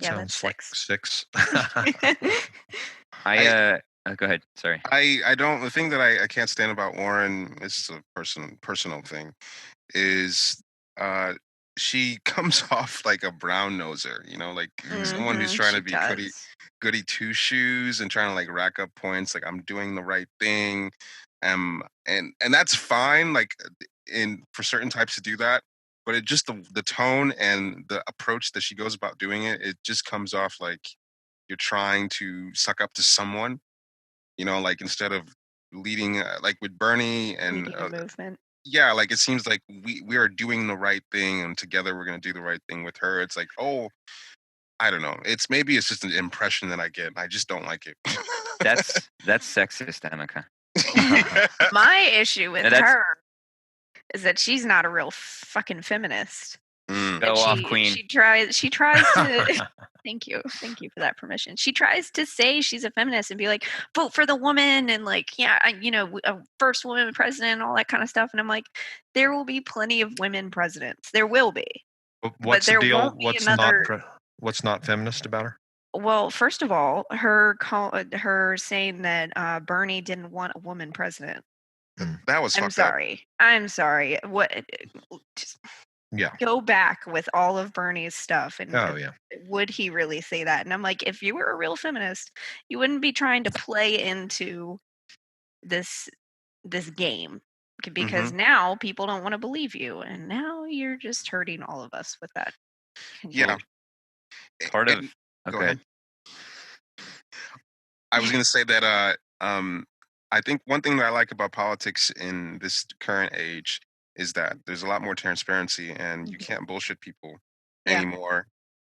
Yeah, that's like 6. Go ahead. Sorry. I don't. The thing that I can't stand about Warren, this is a personal thing, is she comes off like a brown noser. Like someone who's trying to be goody two shoes and trying to like rack up points. Like I'm doing the right thing, and that's fine. Like for certain types to do that, but it just the tone and the approach that she goes about doing it, it just comes off like you're trying to suck up to someone. Like instead of leading, like with Bernie and movement. Yeah, like it seems like we are doing the right thing, and together we're going to do the right thing with her. It's like, oh, I don't know. It's just an impression that I get. I just don't like it. That's sexist, Emeka. My issue with her is that she's not a real fucking feminist. Go off, queen. She tries to thank you for that permission. She tries to say she's a feminist and be like, vote for the woman, and like, a first woman president and all that kind of stuff. And I'm like, there will be plenty of women presidents. There will be. What's the deal? What's not feminist about her? Well, first of all, her saying that Bernie didn't want a woman president. That was fucked up. I'm sorry. What? Yeah. Go back with all of Bernie's stuff, and would he really say that? And I'm like, if you were a real feminist, you wouldn't be trying to play into this game, because now people don't want to believe you, and now you're just hurting all of us with that. Yeah. Part of. Go ahead. I was going to say that I think one thing that I like about politics in this current age is that there's a lot more transparency, and you can't bullshit people anymore.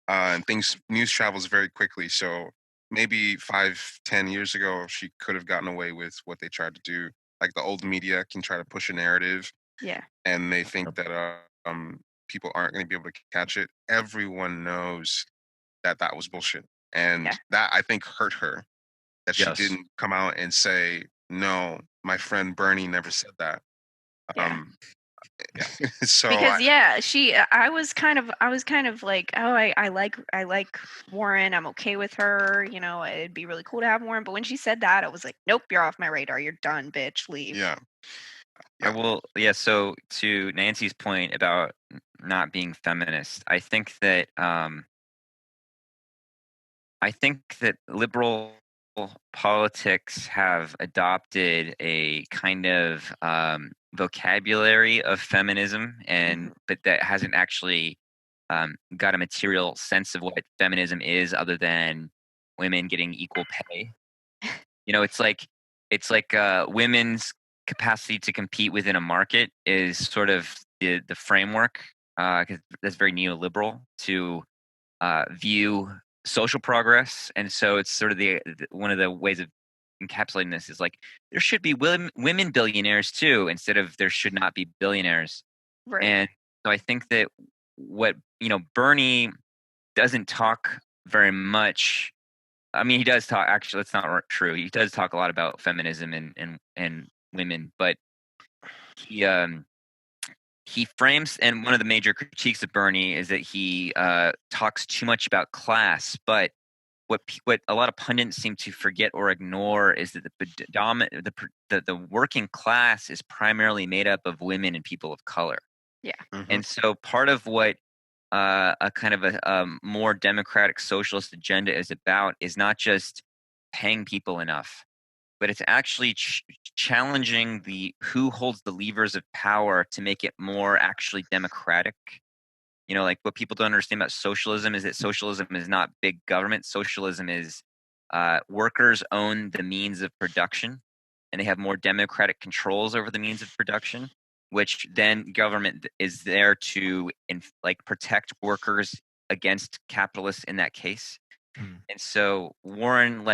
And news travels very quickly. So maybe 5-10 years ago, she could have gotten away with what they tried to do. Like the old media can try to push a narrative. Yeah. And they think that people aren't going to be able to catch it. Everyone knows that was bullshit. And that, I think, hurt her. That she didn't come out and say, no, my friend Bernie never said that. So because I was kind of like, oh, I like Warren. I'm okay with her. It'd be really cool to have Warren. But when she said that, I was like, nope, you're off my radar. You're done, bitch. Leave. Yeah. So to Nancy's point about not being feminist, I think that liberal politics have adopted a kind of vocabulary of feminism, but that hasn't actually got a material sense of what feminism is, other than women getting equal pay. It's like women's capacity to compete within a market is sort of the framework, because that's very neoliberal to view social progress. And so it's sort of one of the ways of encapsulating this is like, there should be women billionaires too, instead of there should not be billionaires. Right. And so I think that what Bernie doesn't talk very much. I mean, he does talk. Actually, that's not true. He does talk a lot about feminism and women, but he frames, and one of the major critiques of Bernie is that he talks too much about class. But what a lot of pundits seem to forget or ignore is that the working class is primarily made up of women and people of color. Yeah. Mm-hmm. And so part of what a kind of a more democratic socialist agenda is about is not just paying people enough, but it's actually challenging who holds the levers of power to make it more actually democratic. Like what people don't understand about socialism is that socialism is not big government. Socialism is workers own the means of production, and they have more democratic controls over the means of production, which then government is there to protect workers against capitalists in that case. And so Warren,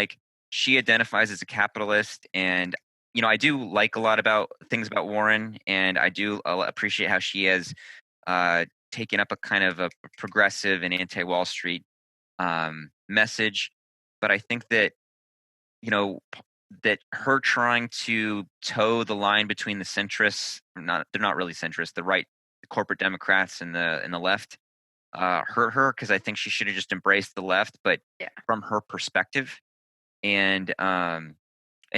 she identifies as a capitalist, and I do like a lot about things about Warren, and I do appreciate how she has taken up a kind of a progressive and anti-Wall Street message. But I think that that her trying to toe the line between the centrists, they're not really centrists, the right, the corporate Democrats and the left, hurt her, because I think she should have just embraced the left, but from her perspective. And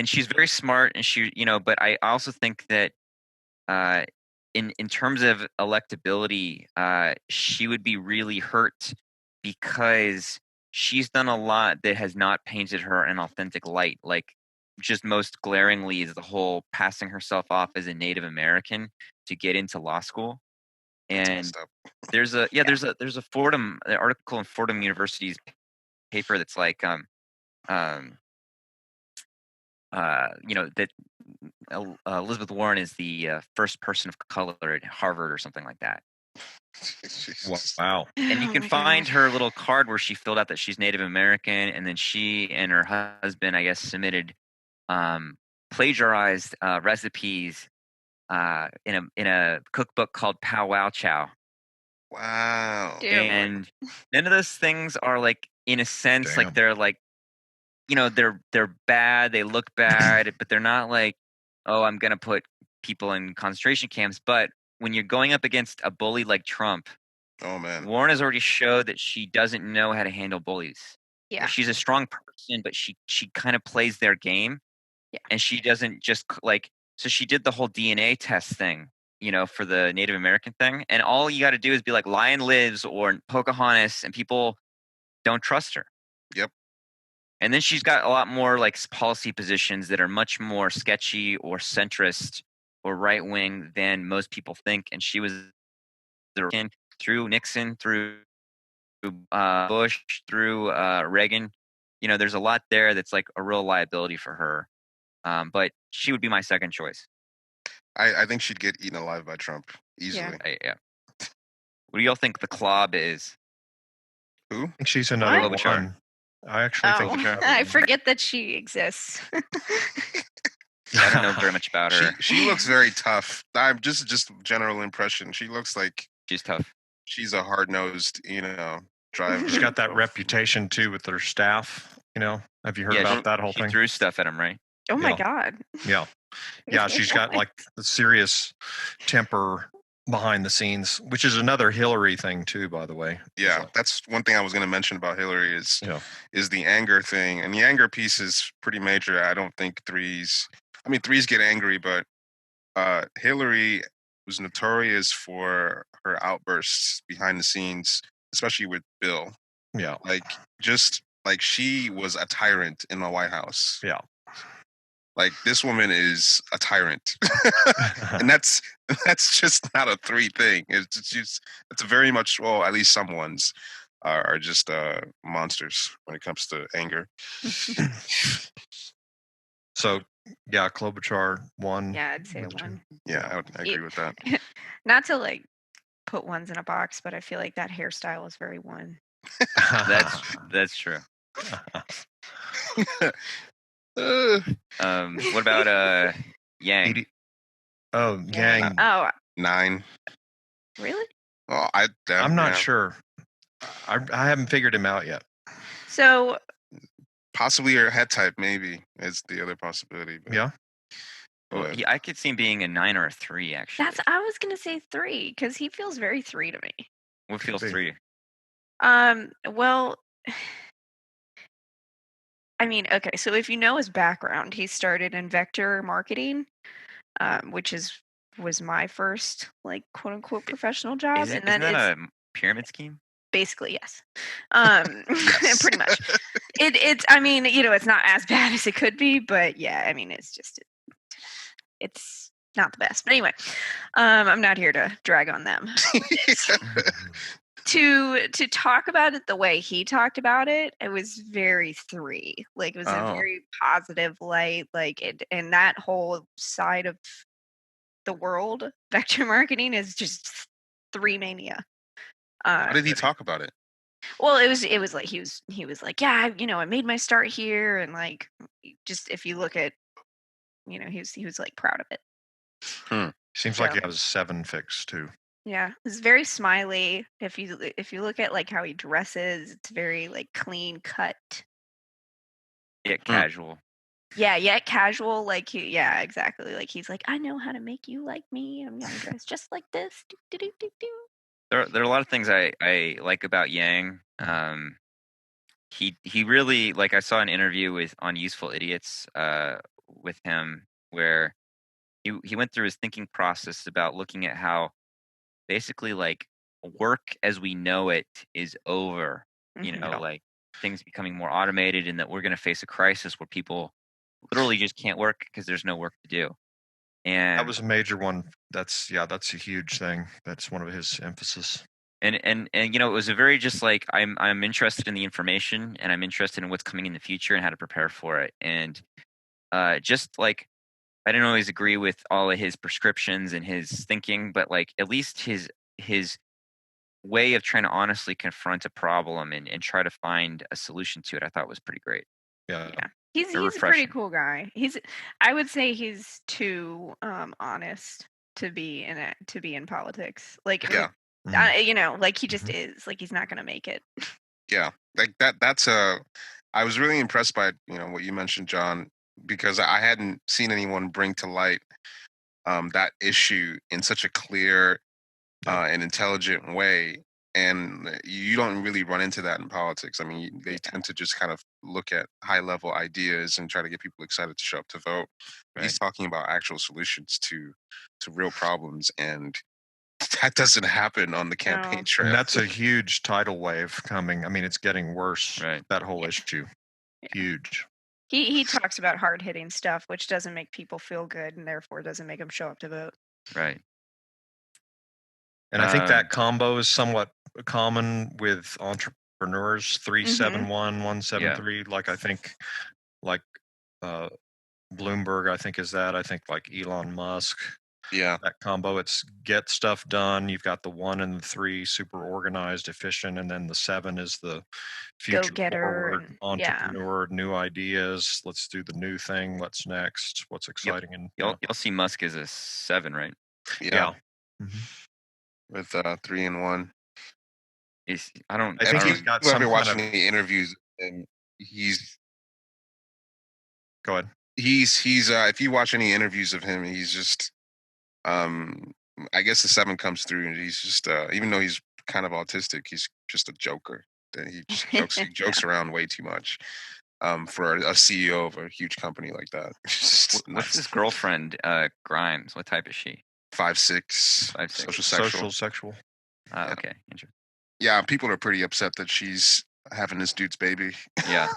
she's very smart, and she, but I also think that in terms of electability, she would be really hurt, because she's done a lot that has not painted her in an authentic light. Like, just most glaringly is the whole passing herself off as a Native American to get into law school. And there's a Fordham article in Fordham University's paper that's like that Elizabeth Warren is the first person of color at Harvard or something like that. Wow. And you can find her little card where she filled out that she's Native American, and then she and her husband, I guess, submitted plagiarized recipes in a cookbook called Pow Wow Chow. Wow. And none of those things are, like, in a sense, like, they're like, they're bad, they look bad, but they're not like, oh, I'm gonna put people in concentration camps. But when you're going up against a bully like Trump, oh man, Warren has already showed that she doesn't know how to handle bullies. Yeah, she's a strong person, but she kind of plays their game. Yeah, and she doesn't just so she did the whole DNA test thing, for the Native American thing, and all you got to do is be like Lion Lives or Pocahontas, and people don't trust her. Yep. And then she's got a lot more policy positions that are much more sketchy or centrist or right wing than most people think. And she was through Nixon, through Bush, through Reagan. There's a lot there that's like a real liability for her. But she would be my second choice. I think she'd get eaten alive by Trump easily. Yeah. What do y'all think the Klob is? Who? I think she's another one. I actually think I forget that she exists. I don't know very much about her. She looks very tough. I'm just general impression. She looks like she's tough. She's a hard-nosed, driver. She's got that reputation too with her staff. Have you heard about that whole thing? She threw stuff at him, right? Oh my God. Yeah. She's got like a serious temper behind the scenes, which is another Hillary thing too, by the way. Yeah, that's one thing I was going to mention about Hillary is the anger thing, and the anger piece is pretty major. I don't think threes get angry, but Hillary was notorious for her outbursts behind the scenes, especially with Bill. Yeah, like just like she was a tyrant in the White House. Yeah. Like this woman is a tyrant, and that's just not a 3 thing. It's very much, well, at least some ones are just monsters when it comes to anger. So yeah, Klobuchar 1. Yeah, I'd say a 1. Yeah, I agree with that. Not to like put ones in a box, but I feel like that hairstyle is very 1. That's true. What about Yang? Yang. Oh, 9. Really? Oh, I'm not sure. I haven't figured him out yet. So possibly your head type, maybe, is the other possibility. But, yeah. Well, I could see him being a 9 or a 3, actually. I was gonna say 3 because he feels very 3 to me. What feels 3? Well, I mean, okay, so if you know his background, he started in vector marketing, which was my first, like, quote unquote professional job. Isn't that a pyramid scheme? Basically, yes. Yes. Pretty much. It's I mean, it's not as bad as it could be, but yeah, I mean, it's not the best. But anyway, I'm not here to drag on them. To talk about it the way he talked about it, it was very 3. Like, it was a very positive light. Like, and that whole side of the world, vector marketing, is just 3 mania. How did he talk about it? Well, it was like he was like, yeah, I made my start here, and like, just if you look at, he was like proud of it. Seems like he has 7 fixed too. Yeah, it's very smiley. If you look at like how he dresses, it's very like clean cut. Yet casual. Yeah, yet casual. Like yeah, exactly. Like he's like, I know how to make you like me. I'm gonna dress just like this. There are a lot of things I like about Yang. He really, like, I saw an interview on Useful Idiots with him where he went through his thinking process about looking at how basically, like, work as we know it is over. Like, things becoming more automated, and that we're going to face a crisis where people literally just can't work because there's no work to do. And that was a major one. That's a huge thing. That's one of his emphasis. And it was a very just like, I'm interested in the information, and I'm interested in what's coming in the future and how to prepare for it. And just like, I didn't always agree with all of his prescriptions and his thinking, but like at least his way of trying to honestly confront a problem and try to find a solution to it, I thought was pretty great. Yeah. He's a pretty cool guy. I would say he's too honest to be in politics. Like, yeah. Like he just is. Like, he's not going to make it. Yeah, like that's I was really impressed by what you mentioned, John, because I hadn't seen anyone bring to light that issue in such a clear and intelligent way. And you don't really run into that in politics. I mean, they tend to just kind of look at high-level ideas and try to get people excited to show up to vote. Right. He's talking about actual solutions to real problems, and that doesn't happen on the campaign trail. And that's a huge tidal wave coming. I mean, it's getting worse. Right. That whole issue, huge. He talks about hard-hitting stuff, which doesn't make people feel good, and therefore doesn't make them show up to vote. Right. And I think that combo is somewhat common with entrepreneurs. 371, 173. Like, I think, like Bloomberg, I think is that. I think like Elon Musk. Yeah. That combo. It's get stuff done. You've got the 1 and the 3, super organized, efficient, and then the 7 is the future go-getter, entrepreneur, new ideas. Let's do the new thing. What's next? What's exciting? And you'll see Musk as a 7, right? Yeah. Mm-hmm. With 3 and 1. I think he's got some. I've been watching the interviews, and he's. Go ahead. He's if you watch any interviews of him, he's just. I guess the 7 comes through, and he's just even though he's kind of autistic, he's just a joker. He just jokes around way too much. For a CEO of a huge company like that. What's his girlfriend, Grimes? What type is she? 5'6", social sexual. Okay, interesting. Yeah, people are pretty upset that she's having this dude's baby. Yeah.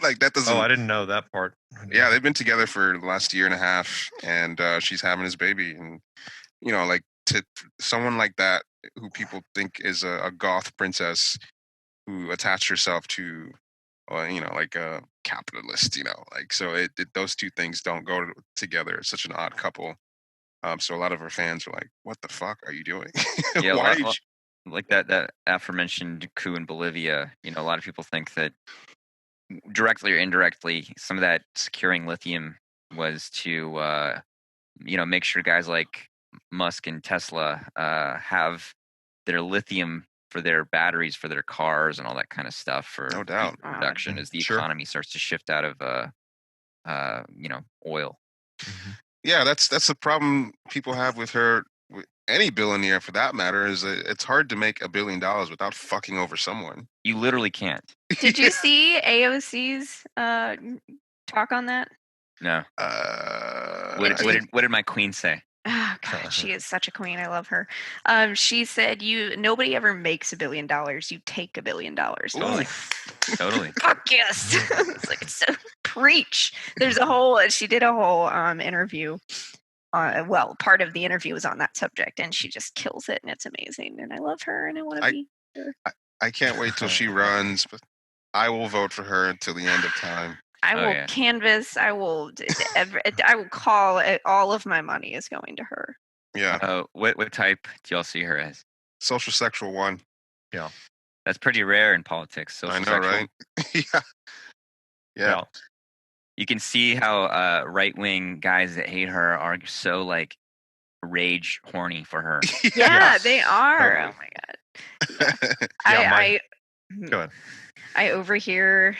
Like that doesn't. Oh, I didn't know that part. Yeah, they've been together for the last year and a half, and she's having his baby, and like to someone like that who people think is a goth princess who attached herself to, like a capitalist, like so those two things don't go together. It's such an odd couple. So a lot of her fans are like, "What the fuck are you doing? Yeah, Why are you?" Like that aforementioned coup in Bolivia. A lot of people think that directly or indirectly, some of that securing lithium was to make sure guys like Musk and Tesla have their lithium for their batteries for their cars and all that kind of stuff for No doubt production as the economy starts to shift out of oil. Mm-hmm. Yeah, that's the problem people have with her. With any billionaire, for that matter, is it's hard to make $1 billion without fucking over someone. You literally can't. Did you see AOC's talk on that? No. What did my queen say? Oh God, she is such a queen. I love her. She said, nobody ever makes $1 billion. You take $1 billion. Totally. Fuck yes. It's like, so preach. She did a whole interview. Part of the interview was on that subject, and she just kills it, and it's amazing. And I love her, and I want to be her. I can't wait till she runs, but I will vote for her until the end of time. I will canvass. I will call it. All of my money is going to her. Yeah. What type do y'all see her as? Social sexual 1. Yeah. That's pretty rare in politics. I know, right? Yeah. You can see how right-wing guys that hate her are so like rage horny for her. Yeah, they are. Oh my God. Go ahead. I overhear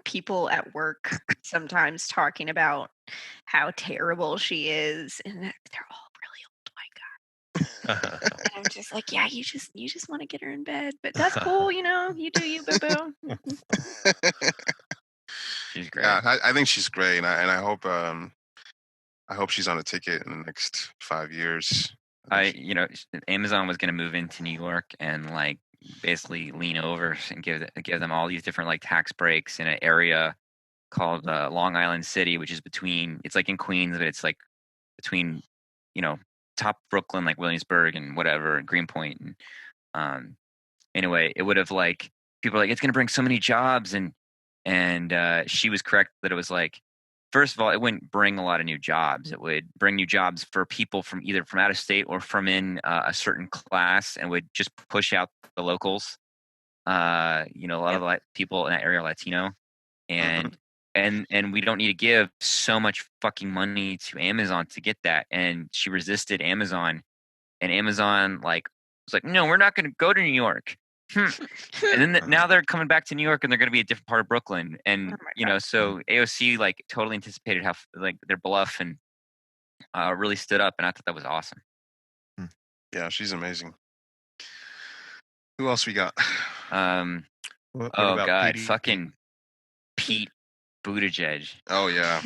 people at work sometimes talking about how terrible she is, and they're all really old white guys. And I'm just like, yeah, you just want to get her in bed, but that's cool, you do you, boo boo. She's great. Yeah, I think she's great, and I hope she's on a ticket in the next 5 years. Amazon was going to move into New York and like basically lean over and give them all these different like tax breaks in an area called Long Island City, which is it's like in Queens, but it's like between top Brooklyn, like Williamsburg and whatever, Greenpoint, and anyway, it would have like people are like, it's going to bring so many jobs, and she was correct that it was like, first of all, it wouldn't bring a lot of new jobs. It would bring new jobs for people from either from out of state or from in a certain class, and would just push out the locals. A lot of people in that area are Latino, and we don't need to give so much fucking money to Amazon to get that. And she resisted Amazon, and Amazon was like, no, we're not going to go to New York. And then now they're coming back to New York, and they're going to be a different part of Brooklyn, and so AOC totally anticipated how their bluff, and really stood up, and I thought that was awesome. Yeah, she's amazing. Who else we got? What God, fucking Pete Buttigieg. Oh yeah,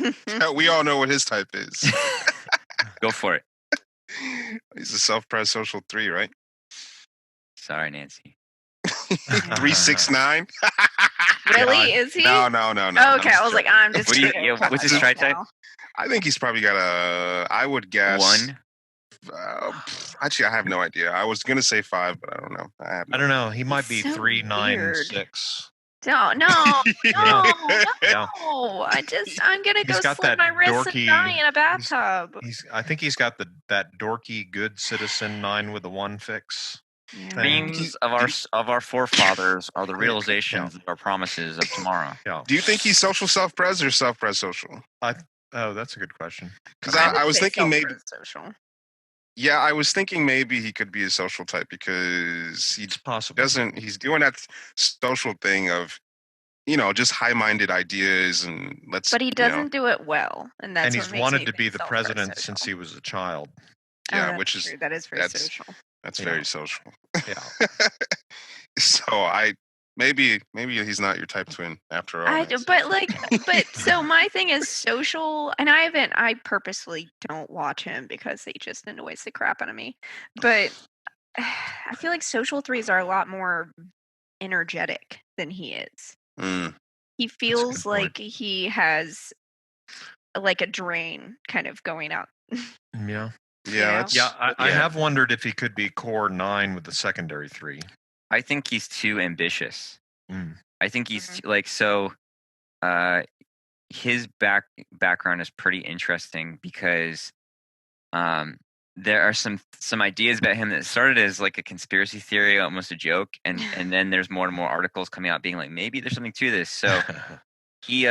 we all know what his type is. Go for it. He's a self-pres social 3, right? Sorry, Nancy. 369. Really? Is he? No. Oh, okay, I was like, I'm just. What's his try type? I think he's probably got I would guess 1. Actually, I have no idea. I was gonna say 5, but I don't know. I don't know. He might be so 396. No. I'm gonna go slit my wrists and die in a bathtub. I think he's got that dorky good citizen 9 with the 1 fix. Dreams of our forefathers are the realizations of our promises of tomorrow. Yeah. Do you think he's social self-pres or self-pres social? That's a good question. Because I was thinking maybe social. Yeah, I was thinking maybe he could be a social type because it's possible. He's doing that social thing of, just high-minded ideas and But he doesn't do it well, and that's. And he's wanted to be the president since he was a child. Yeah, which is true. That is very social. That's very social. Yeah. So maybe he's not your type twin after all. But so my thing is social, and I purposely don't watch him because he just annoys the crap out of me. But I feel like social 3s are a lot more energetic than he is. Mm. He feels like he has like a drain kind of going out. Yeah. Yeah. I have wondered if he could be core 9 with the secondary 3. I think he's too ambitious. I think he's his background is pretty interesting because there are some ideas about him that started as like a conspiracy theory, almost a joke, and then there's more and more articles coming out being like, maybe there's something to this. So he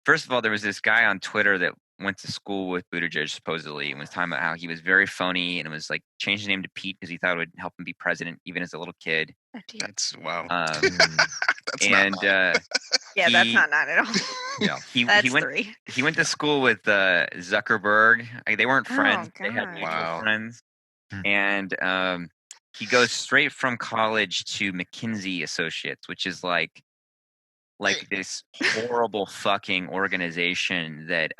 first of all, there was this guy on Twitter that went to school with Buttigieg supposedly and was talking about how he was very phony and was like changed his name to Pete because he thought it would help him be president even as a little kid. That's wow. That's and that's not at all. Yeah, he went to school with Zuckerberg. They weren't friends. They had mutual friends, and he goes straight from college to McKinsey Associates, which is like this horrible fucking organization that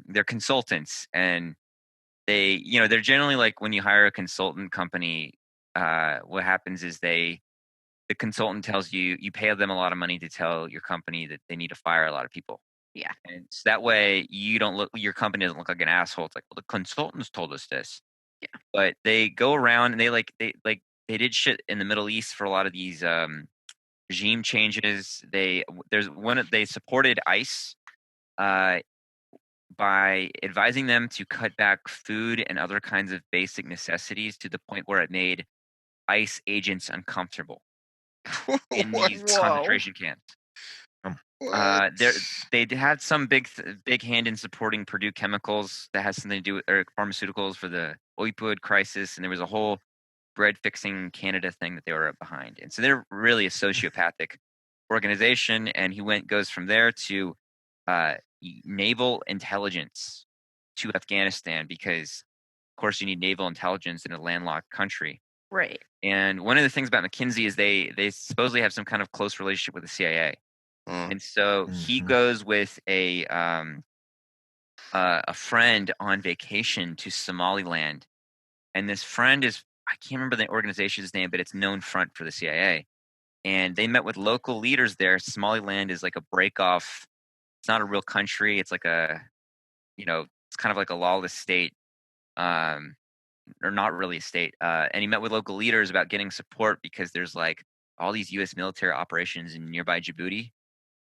they're consultants, and they're generally like, when you hire a consultant company, what happens is the consultant tells you pay them a lot of money to tell your company that they need to fire a lot of people. Yeah. And so that way your company doesn't look like an asshole. It's like, well, the consultants told us this. Yeah. But they go around and they did shit in the Middle East for a lot of these regime changes. They supported ICE by advising them to cut back food and other kinds of basic necessities to the point where it made ICE agents uncomfortable in these concentration camps. They had some big hand in supporting Purdue Chemicals that has something to do with pharmaceuticals for the opioid crisis, and there was a whole bread fixing Canada thing that they were behind. And so they're really a sociopathic organization. And he goes from there to naval intelligence to Afghanistan because, of course, you need naval intelligence in a landlocked country. Right. And one of the things about McKinsey is they supposedly have some kind of close relationship with the CIA. And so he goes with a friend on vacation to Somaliland. And this friend I can't remember the organization's name, but it's known front for the CIA. And they met with local leaders there. Somaliland is like a break-off. It's not a real country. It's like it's kind of like a lawless state. Or not really a state. And he met with local leaders about getting support because there's like all these U.S. military operations in nearby Djibouti.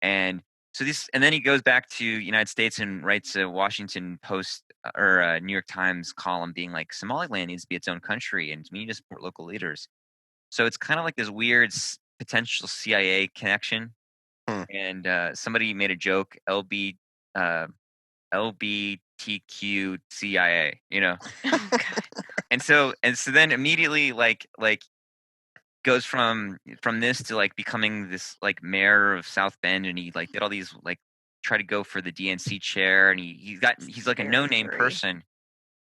And so and then he goes back to United States and writes a Washington Post or a New York Times column being like, Somaliland needs to be its own country and we need to support local leaders. So it's kind of like this weird potential CIA connection. And somebody made a joke, LBTQ CIA, Oh, God. and so then immediately like goes from this to like becoming this like mayor of South Bend, and he like did all these like try to go for the DNC chair, and he's like a no-name person.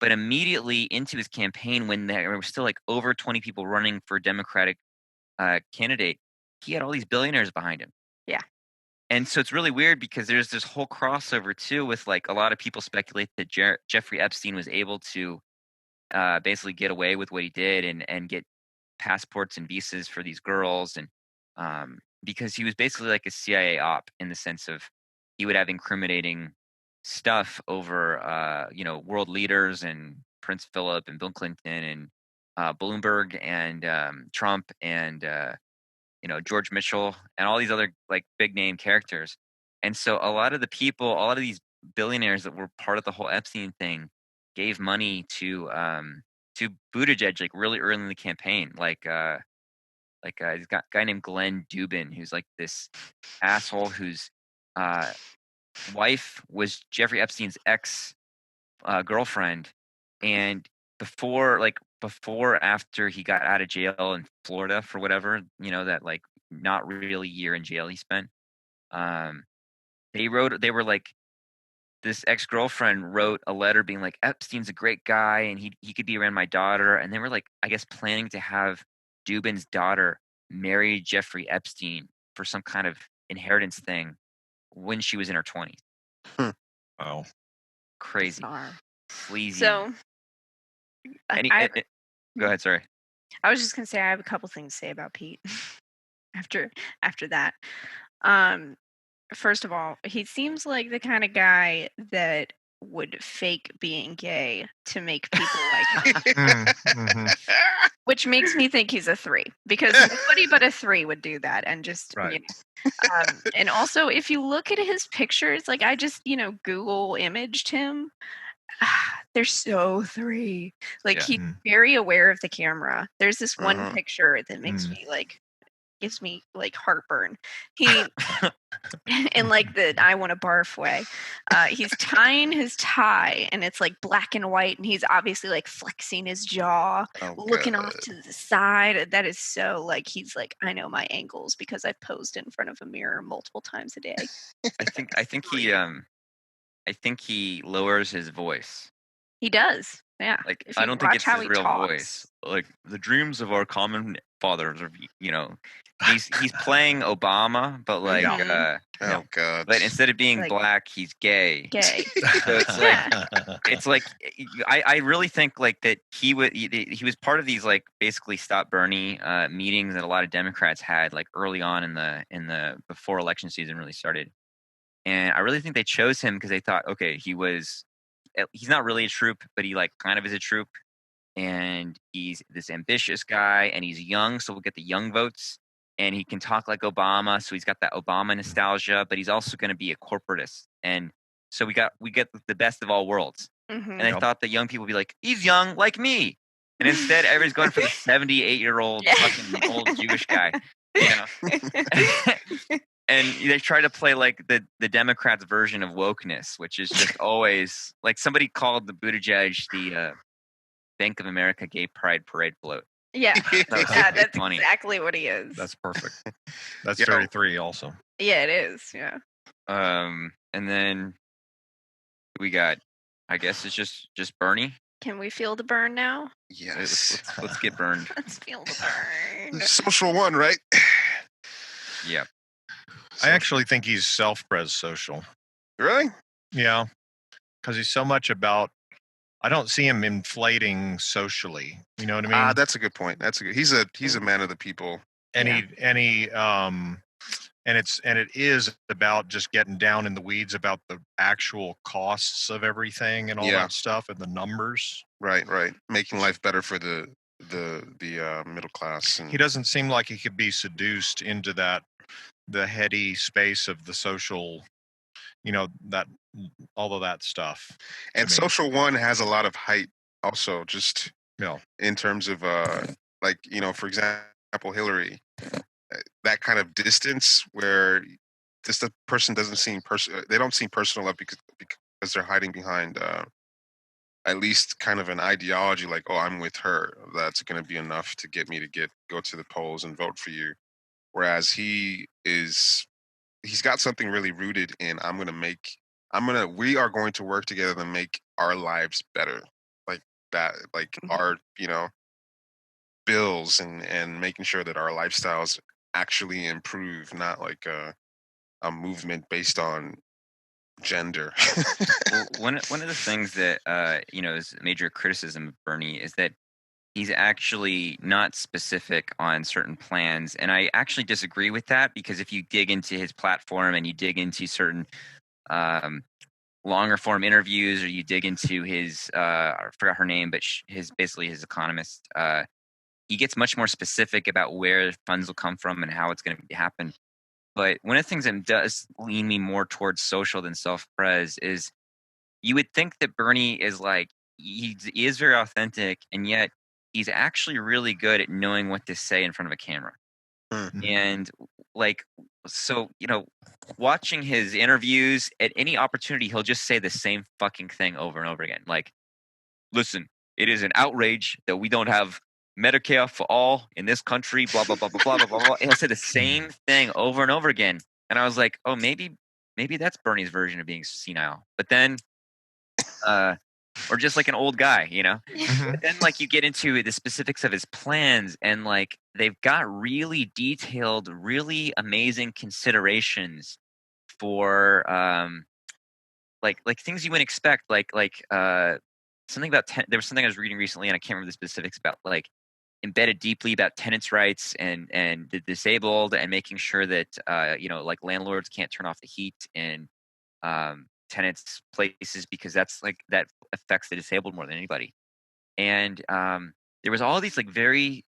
But immediately into his campaign, when there were still like over 20 people running for Democratic candidate, he had all these billionaires behind him. Yeah. And so it's really weird because there's this whole crossover too with like a lot of people speculate that Jeffrey Epstein was able to basically get away with what he did and get passports and visas for these girls, and because he was basically like a CIA op in the sense of he would have incriminating stuff over world leaders and Prince Philip and Bill Clinton and Bloomberg and Trump and George Mitchell and all these other like big name characters. And so a lot of these billionaires that were part of the whole Epstein thing gave money to Buttigieg like really early in the campaign, like a guy named Glenn Dubin, who's like this asshole whose wife was Jeffrey Epstein's ex girlfriend, and after he got out of jail in Florida for whatever, that like not really year in jail he spent, they were like, this ex-girlfriend wrote a letter being like, Epstein's a great guy and he could be around my daughter. And they were like, I guess, planning to have Dubin's daughter marry Jeffrey Epstein for some kind of inheritance thing when she was in her 20s. Wow. Crazy. Bizarre. Sleazy. So, go ahead, sorry. I was just going to say I have a couple things to say about Pete. after that. First of all, he seems like the kind of guy that would fake being gay to make people like him. Which makes me think he's a 3, because nobody but a 3 would do that, and just Right. and also, if you look at his pictures, like I just Google imaged him. They're so 3. Like he's very aware of the camera. There's this one picture that makes me gives me like heartburn. He in like the I want to barf way. He's tying his tie, and it's like black and white, and he's obviously like flexing his jaw, looking off to the side. That is so like he's like, I know my angles because I've posed in front of a mirror multiple times a day. I think he lowers his voice. He does. Yeah. Like I don't think it's his real voice. Like the dreams of our common fathers are, he's playing Obama, but like oh god. But instead of being like, black, he's gay. Gay. So it's like I really think like that he was part of these like basically Stop Bernie meetings that a lot of Democrats had like early on in the before election season really started. And I really think they chose him because they thought, okay, he's not really a troop, but he like kind of is a troop, and he's this ambitious guy, and he's young, so we'll get the young votes, and he can talk like Obama, so he's got that Obama nostalgia, but he's also going to be a corporatist, and so we get the best of all worlds. And I thought that young people would be like, he's young like me, and instead everybody's going for the 78-year-old fucking old Jewish guy, And they try to play like the Democrats' version of wokeness, which is just always like somebody called the Buttigieg the Bank of America Gay Pride Parade float. Yeah, that's funny. Exactly what he is. That's perfect. That's 33 also. Yeah, it is. Yeah. And then we got, I guess it's just Bernie. Can we feel the burn now? Yes. Let's get burned. Let's feel the burn. Social one, right? Yeah. I actually think he's self-pres social. Really? Yeah, because he's so much about. I don't see him inflating socially. You know what I mean? That's a good point. He's a man of the people. And it is about just getting down in the weeds about the actual costs of everything and all that stuff and the numbers. Right. Making life better for the middle class. And he doesn't seem like he could be seduced into the heady space of the social, that all of that stuff. And Social One has a lot of height also, just in terms of for example, Hillary, that kind of distance where just the person doesn't seem they don't seem personal enough because they're hiding behind at least kind of an ideology like, oh, I'm with her, that's going to be enough to get me to go to the polls and vote for you. Whereas he's got something really rooted in, we are going to work together to make our lives better. Like that, like our, bills and making sure that our lifestyles actually improve, not like a movement based on gender. Well, one of the things that, is major criticism of Bernie is that he's actually not specific on certain plans. And I actually disagree with that, because if you dig into his platform and you dig into certain longer form interviews, or you dig into his, I forgot her name, but his economist, he gets much more specific about where funds will come from and how it's going to happen. But one of the things that does lean me more towards social than self-pres is you would think that Bernie is like, he is very authentic, and yet he's actually really good at knowing what to say in front of a camera. Mm-hmm. And like, so, watching his interviews, at any opportunity, he'll just say the same fucking thing over and over again. Like, listen, it is an outrage that we don't have Medicare for all in this country, blah, blah, blah, blah, blah, blah, blah, blah. And he'll say the same thing over and over again. And I was like, oh, maybe that's Bernie's version of being senile. But then, or just like an old guy, Mm-hmm. But then like you get into the specifics of his plans, and like they've got really detailed, really amazing considerations for like things you wouldn't expect, like something about there was something I was reading recently, and I can't remember the specifics about, like embedded deeply about tenants' rights and the disabled, and making sure that like landlords can't turn off the heat in tenants' places, because that affects the disabled more than anybody. And there was all these like very,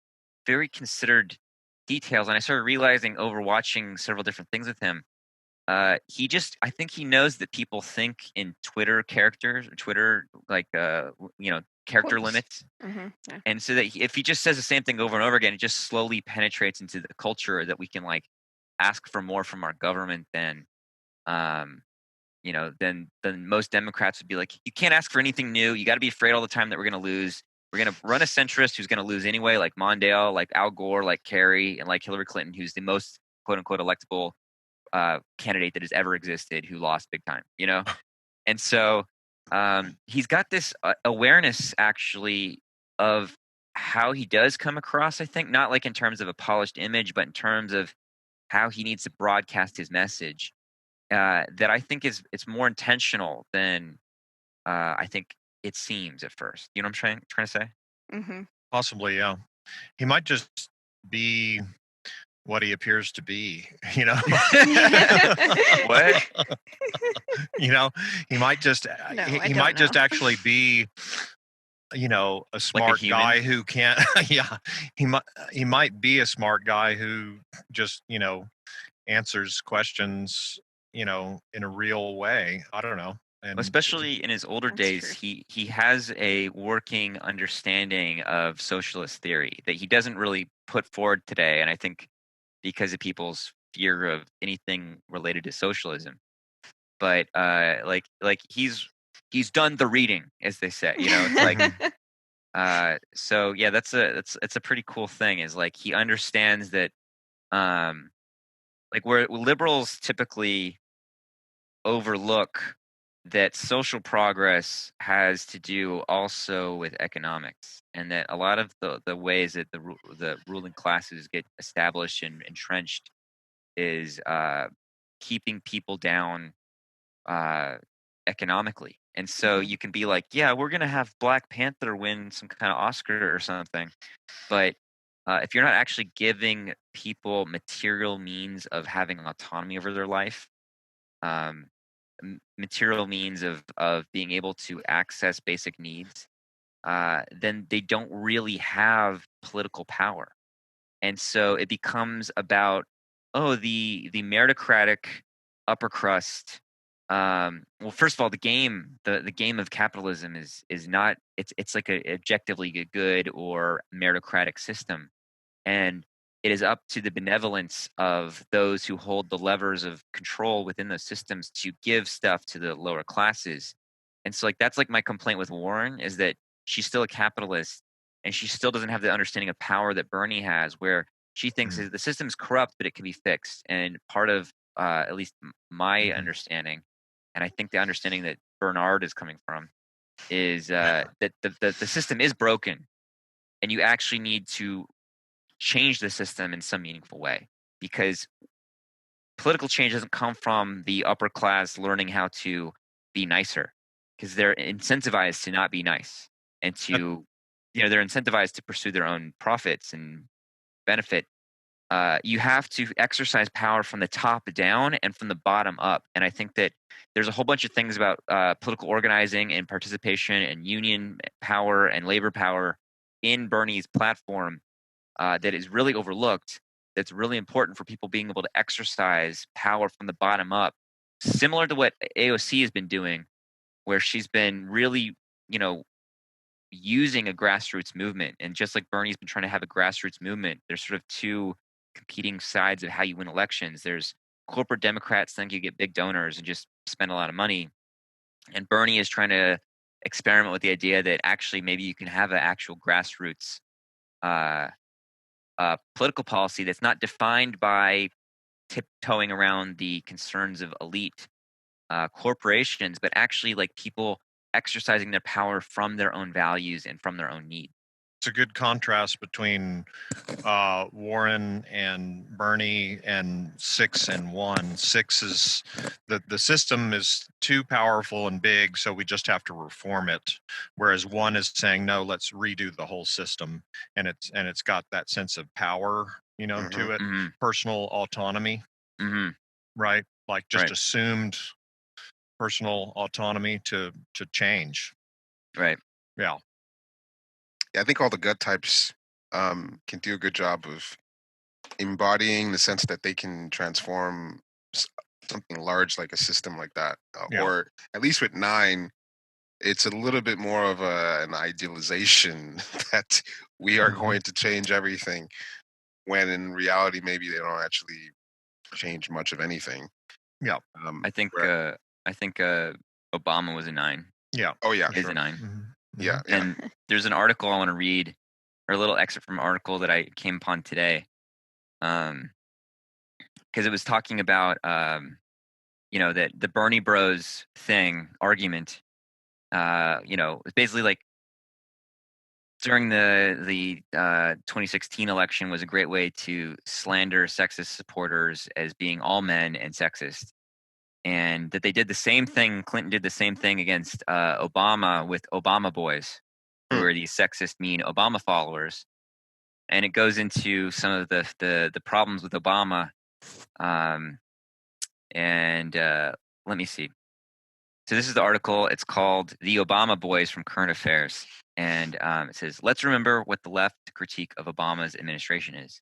very considered details, and I started realizing over watching several different things with him, I think he knows that people think in Twitter characters, Twitter character limits. Mm-hmm. Yeah. And so that if he just says the same thing over and over again, it just slowly penetrates into the culture that we can like ask for more from our government than most Democrats would be like, you can't ask for anything new. You got to be afraid all the time that we're going to lose. We're going to run a centrist who's going to lose anyway, like Mondale, like Al Gore, like Kerry, and like Hillary Clinton, who's the most quote unquote electable candidate that has ever existed, who lost big time, And so he's got this awareness actually of how he does come across, I think, not like in terms of a polished image, but in terms of how he needs to broadcast his message. That I think it's more intentional than I think it seems at first. You know what I'm trying to say? Mm-hmm. Possibly, yeah. He might just be what he appears to be, What? He might just he might just actually be a smart guy who can't he might be a smart guy who just answers questions in a real way. I don't know. And especially in his older days, he has a working understanding of socialist theory that he doesn't really put forward today, and I think because of people's fear of anything related to socialism. But he's done the reading, as they say. It's like so yeah, that's a pretty cool thing. Is like he understands that like where liberals typically overlook that social progress has to do also with economics, and that a lot of the ways that the ruling classes get established and entrenched is keeping people down economically. And so you can be like, yeah, we're going to have Black Panther win some kind of Oscar or something. But if you're not actually giving people material means of having autonomy over their life, material means of being able to access basic needs, then they don't really have political power. And so it becomes about, the meritocratic upper crust. Well, first of all, the game of capitalism is not, it's like a objectively good or meritocratic system, and it is up to the benevolence of those who hold the levers of control within those systems to give stuff to the lower classes. And so like that's like my complaint with Warren, is that she's still a capitalist and she still doesn't have the understanding of power that Bernie has, where she thinks the system's corrupt but it can be fixed. And part of at least my understanding, and I think the understanding that Bernard is coming from, is that the system is broken and you actually need to change the system in some meaningful way, because political change doesn't come from the upper class learning how to be nicer, because they're incentivized to not be nice, and to they're incentivized to pursue their own profits and benefit. You have to exercise power from the top down and from the bottom up. And I think that there's a whole bunch of things about political organizing and participation and union power and labor power in Bernie's platform that is really overlooked, that's really important for people being able to exercise power from the bottom up, similar to what AOC has been doing, where she's been really, using a grassroots movement. And just like Bernie's been trying to have a grassroots movement, there's sort of two competing sides of how you win elections. There's corporate Democrats think you get big donors and just spend a lot of money. And Bernie is trying to experiment with the idea that actually maybe you can have an actual grassroots political policy that's not defined by tiptoeing around the concerns of elite corporations, but actually like people exercising their power from their own values and from their own need. a good contrast between Warren and Bernie and 6 and 1. 6 is the system is too powerful and big, so we just have to reform it. Whereas 1 is saying, no, let's redo the whole system, and it's got that sense of power, to it, personal autonomy, right? Like just assumed personal autonomy to change. Right. Yeah. I think all the gut types can do a good job of embodying the sense that they can transform something large like a system like that. Or at least with 9, it's a little bit more of an idealization that we are going to change everything, when in reality maybe they don't actually change much of anything. Yeah. I think Obama was a 9. Yeah. Oh yeah. Is a 9. Yeah. And there's an article I want to read, or a little excerpt from an article that I came upon today, because it was talking about that the Bernie Bros argument, it's basically like during the 2016 election was a great way to slander sexist supporters as being all men and sexist. And that they did the same thing. Clinton did the same thing against Obama with Obama boys, who are these sexist, mean Obama followers. And it goes into some of the problems with Obama. Let me see. So this is the article. It's called "The Obama Boys from Current Affairs," and it says, "Let's remember what the left critique of Obama's administration is.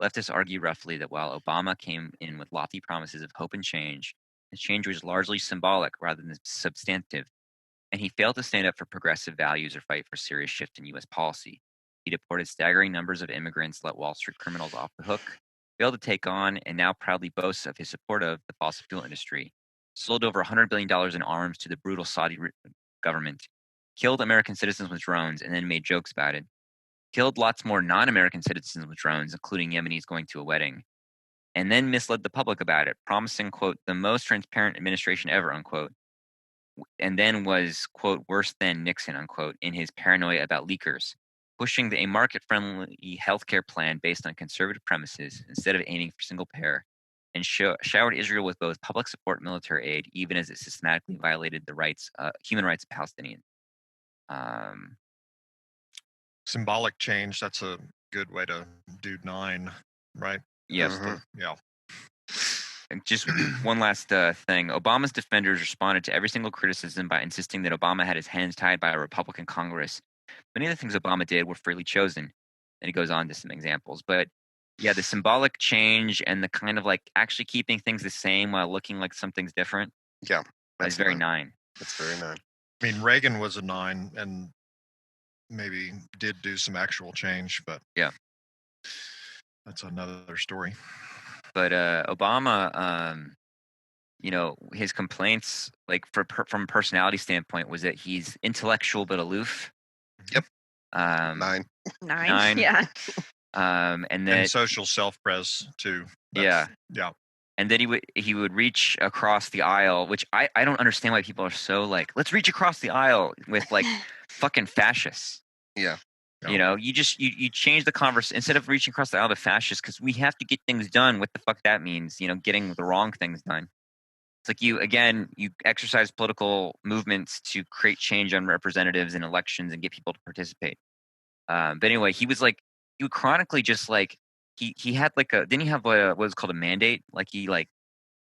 Leftists argue roughly that while Obama came in with lofty promises of hope and change, his change was largely symbolic rather than substantive, and he failed to stand up for progressive values or fight for serious shift in U.S. policy. He deported staggering numbers of immigrants, let Wall Street criminals off the hook, failed to take on, and now proudly boasts of his support of the fossil fuel industry, sold over $100 billion in arms to the brutal Saudi government, killed American citizens with drones and then made jokes about it, killed lots more non-American citizens with drones, including Yemenis going to a wedding, and then misled the public about it, promising, quote, the most transparent administration ever, unquote, and then was, quote, worse than Nixon, unquote, in his paranoia about leakers, pushing a market-friendly healthcare plan based on conservative premises instead of aiming for single payer, and showered Israel with both public support and military aid, even as it systematically violated the human rights of Palestinians." Symbolic change, that's a good way to do 9, right? Yes. Yeah. And just one last thing. Obama's defenders responded to every single criticism by insisting that Obama had his hands tied by a Republican Congress. Many of the things Obama did were freely chosen. And he goes on to some examples. But yeah, the symbolic change and the kind of like actually keeping things the same while looking like something's different. Yeah. That's very 9. That's very 9. I mean, Reagan was a 9 and maybe did do some actual change, but yeah, that's another story. But Obama, his complaints, like from a personality standpoint, was that he's intellectual but aloof. Yep. 9. Yeah. And then social self-pres too. Yeah. And then he would reach across the aisle, which I don't understand why people are so like, let's reach across the aisle with like fucking fascists. Yeah. You change the conversation instead of reaching across the aisle to fascists, because we have to get things done. What the fuck that means, getting the wrong things done. It's like you exercise political movements to create change on representatives in elections and get people to participate. But anyway, he would chronically just like, he had like didn't he have what was called a mandate? Like he like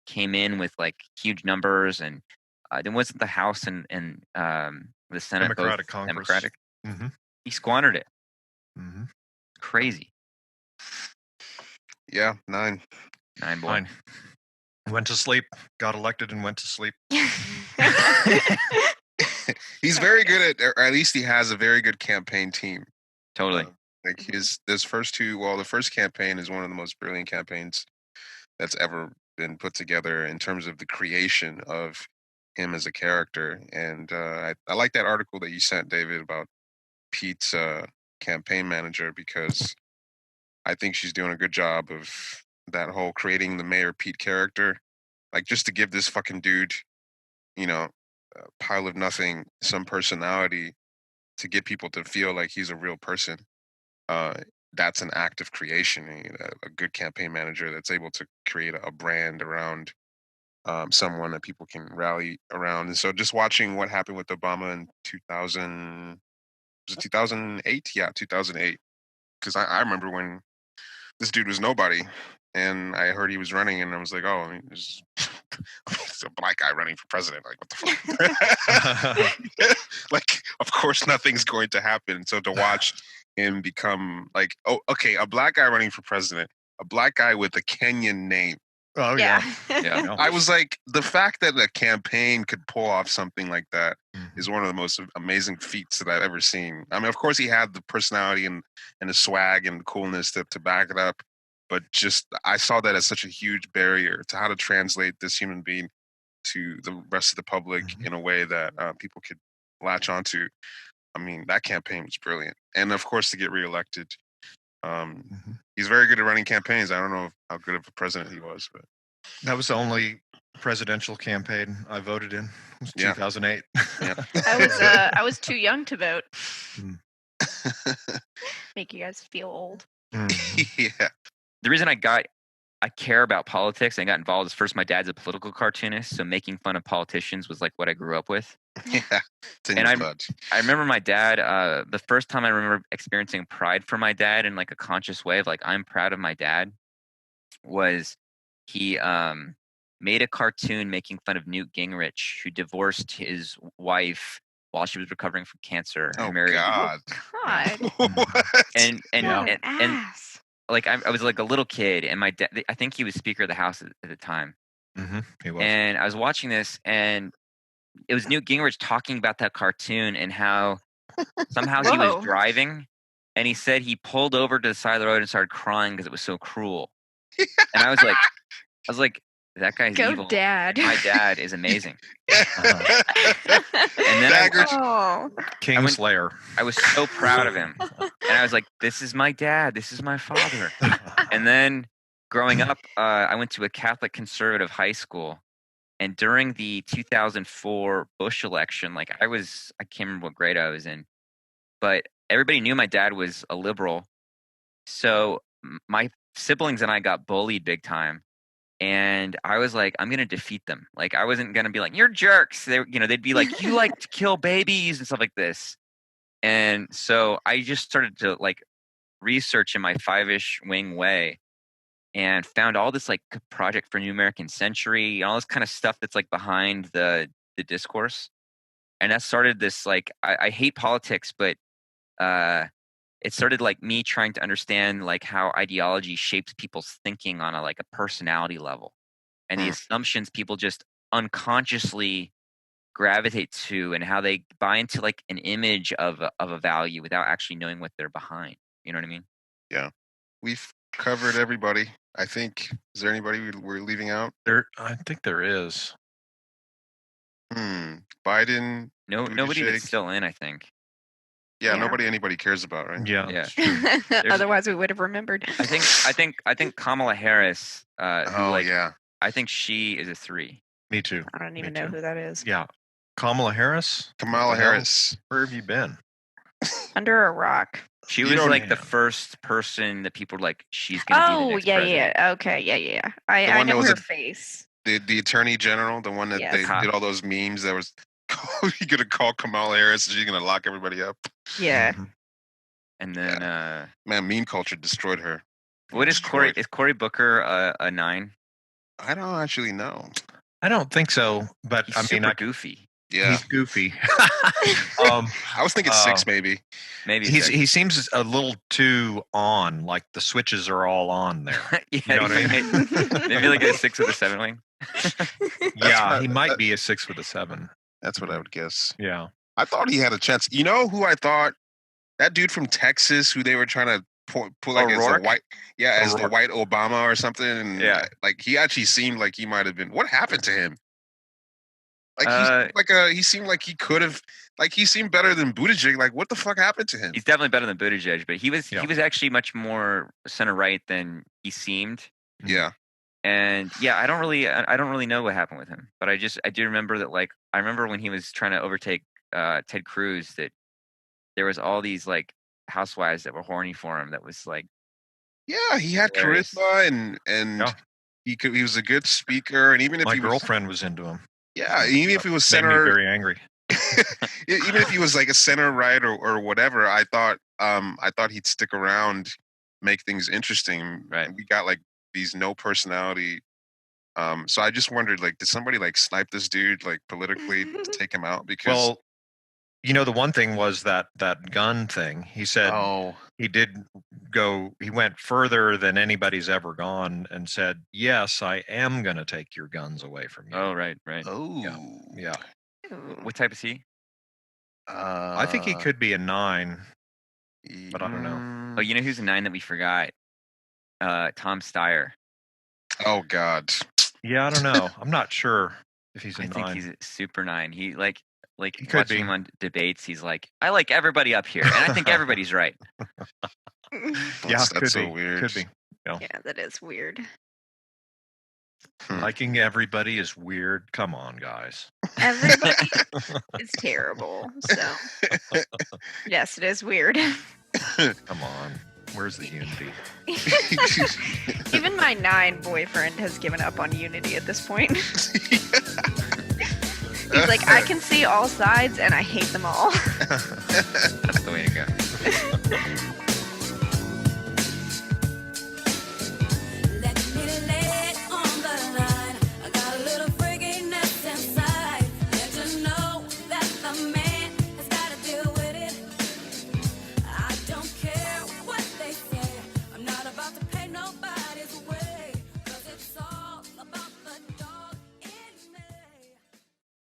came in with like huge numbers, and then wasn't the House and the Senate Democratic both Congress. Democratic? Mm-hmm. He squandered it. Mm-hmm. Crazy. Yeah, 9. 9 boy. 9. Went to sleep, got elected, and went to sleep. He's very good at, or at least he has a very good campaign team. Totally. Like the first campaign is one of the most brilliant campaigns that's ever been put together in terms of the creation of him as a character. And I like that article that you sent, David, about Pete's campaign manager, because I think she's doing a good job of that whole creating the Mayor Pete character. Like, just to give this fucking dude, a pile of nothing, some personality, to get people to feel like he's a real person. that's an act of creation. A good campaign manager that's able to create a brand around someone that people can rally around. And so just watching what happened with Obama in 2000, was it 2008? Yeah, 2008. Because I remember when this dude was nobody, and I heard he was running, and I was like, oh, I mean, it's a black guy running for president. Like, what the fuck? Like, of course, nothing's going to happen. So to watch him become like, oh, okay, a black guy running for president, a black guy with a Kenyan name. Oh Yeah. Yeah. I was like, the fact that a campaign could pull off something like that is one of the most amazing feats that I've ever seen. I mean, of course, he had the personality and the swag and the coolness to back it up, but just I saw that as such a huge barrier to how to translate this human being to the rest of the public in a way that people could latch onto. I mean, that campaign was brilliant, and of course, to get reelected. He's very good at running campaigns. I don't know how good of a president he was, but that was the only presidential campaign I voted in. It was 2008. Yeah. I was too young to vote. Make you guys feel old. Yeah. The reason I care about politics and got involved is first, my dad's a political cartoonist, so making fun of politicians was like what I grew up with. Yeah. And I remember my dad, the first time I remember experiencing pride for my dad in like a conscious way of like, I'm proud of my dad, was he made a cartoon making fun of Newt Gingrich, who divorced his wife while she was recovering from cancer. Oh, and married. God. And ass. Like I was like a little kid, and my dad, I think he was Speaker of the House at the time. He was. And I was watching this, and it was Newt Gingrich talking about that cartoon and how somehow he was driving, and he said he pulled over to the side of the road and started crying because it was so cruel. And I was like, that guy's Go evil. Dad. My dad is amazing. And then Kingslayer. I was so proud of him. And I was like, this is my dad. This is my father. And then growing up, I went to a Catholic conservative high school. And during the 2004 Bush election, like I can't remember what grade I was in, but everybody knew my dad was a liberal. So my siblings and I got bullied big time. And I was like, I'm going to defeat them. Like, I wasn't going to be like, you're jerks. They'd be like, you like to kill babies and stuff like this. And so I just started to like research in my 5-ish wing way and found all this like Project for New American Century, all this kind of stuff that's like behind the discourse. And that started this, like, I hate politics, but it started like me trying to understand like how ideology shapes people's thinking on a personality level, and the assumptions people just unconsciously gravitate to, and how they buy into like an image of a value without actually knowing what they're behind. You know what I mean? Yeah. We've covered everybody. I think, is there anybody we're leaving out? I think there is. Biden. Nobody that's still in, I think. Yeah, nobody anybody cares about, right? Yeah. Otherwise, we would have remembered. I think Kamala Harris. Yeah. I think she is a 3. Me too. I don't even know who that is. Yeah, Kamala Harris. Where have you been? Under a rock. She was like the first person that people were like, she's going to be the next president. Yeah. Okay, yeah. I know her face. The attorney general, the one that they did all those memes that was, you're going to call Kamala Harris and she's going to lock everybody up. Yeah. And then, man, meme culture destroyed her. What is Cory? Is Cory Booker a 9? I don't actually know. I don't think so, but he's super goofy. Yeah, he's goofy. I was thinking 6, maybe. Maybe he seems a little too on. Like the switches are all on there. Yeah, you know what I mean? Maybe like a 6 with a 7 wing. Yeah, he might be a 6 with a 7. That's what I would guess. Yeah, I thought he had a chance. You know who I thought? That dude from Texas, who they were trying to put like as the white, as the white Obama or something. And like he actually seemed like he might have been. What happened to him? Like he seemed like he could have, like he seemed better than Buttigieg. Like what the fuck happened to him? He's definitely better than Buttigieg, but he was actually much more center right than he seemed. Yeah. And I don't really know what happened with him, but I do remember that, like, I remember when he was trying to overtake Ted Cruz, that there was all these like housewives that were horny for him. That was like, yeah, he had hilarious. charisma and Yeah. he was a good speaker, and even if My he was, girlfriend was into him. yeah, even if he was Made me center, very angry. even if he was like a center right or whatever, I thought he'd stick around, make things interesting. Right. We got like these no personality. So I just wondered, like, did somebody like snipe this dude like politically to take him out? Because Well, you know, the one thing was that gun thing. He said he went further than anybody's ever gone and said, yes, I am going to take your guns away from you. Oh, right. Yeah. What type is he? I think he could be a 9, but I don't know. Oh, you know who's a 9 that we forgot? Tom Steyer. Oh God. Yeah, I don't know. I'm not sure if he's a 9. I think he's a super 9. He like he could watching be. him on debates. He's like, I like everybody up here, and I think everybody's right. Yeah, That's so weird. Could be. Yeah, that is weird. Liking everybody is weird. Come on, guys. Everybody is terrible. So, yes, it is weird. Come on. Where's the unity? Even my 9 boyfriend has given up on unity at this point. He's like, I can see all sides and I hate them all. That's the way to go.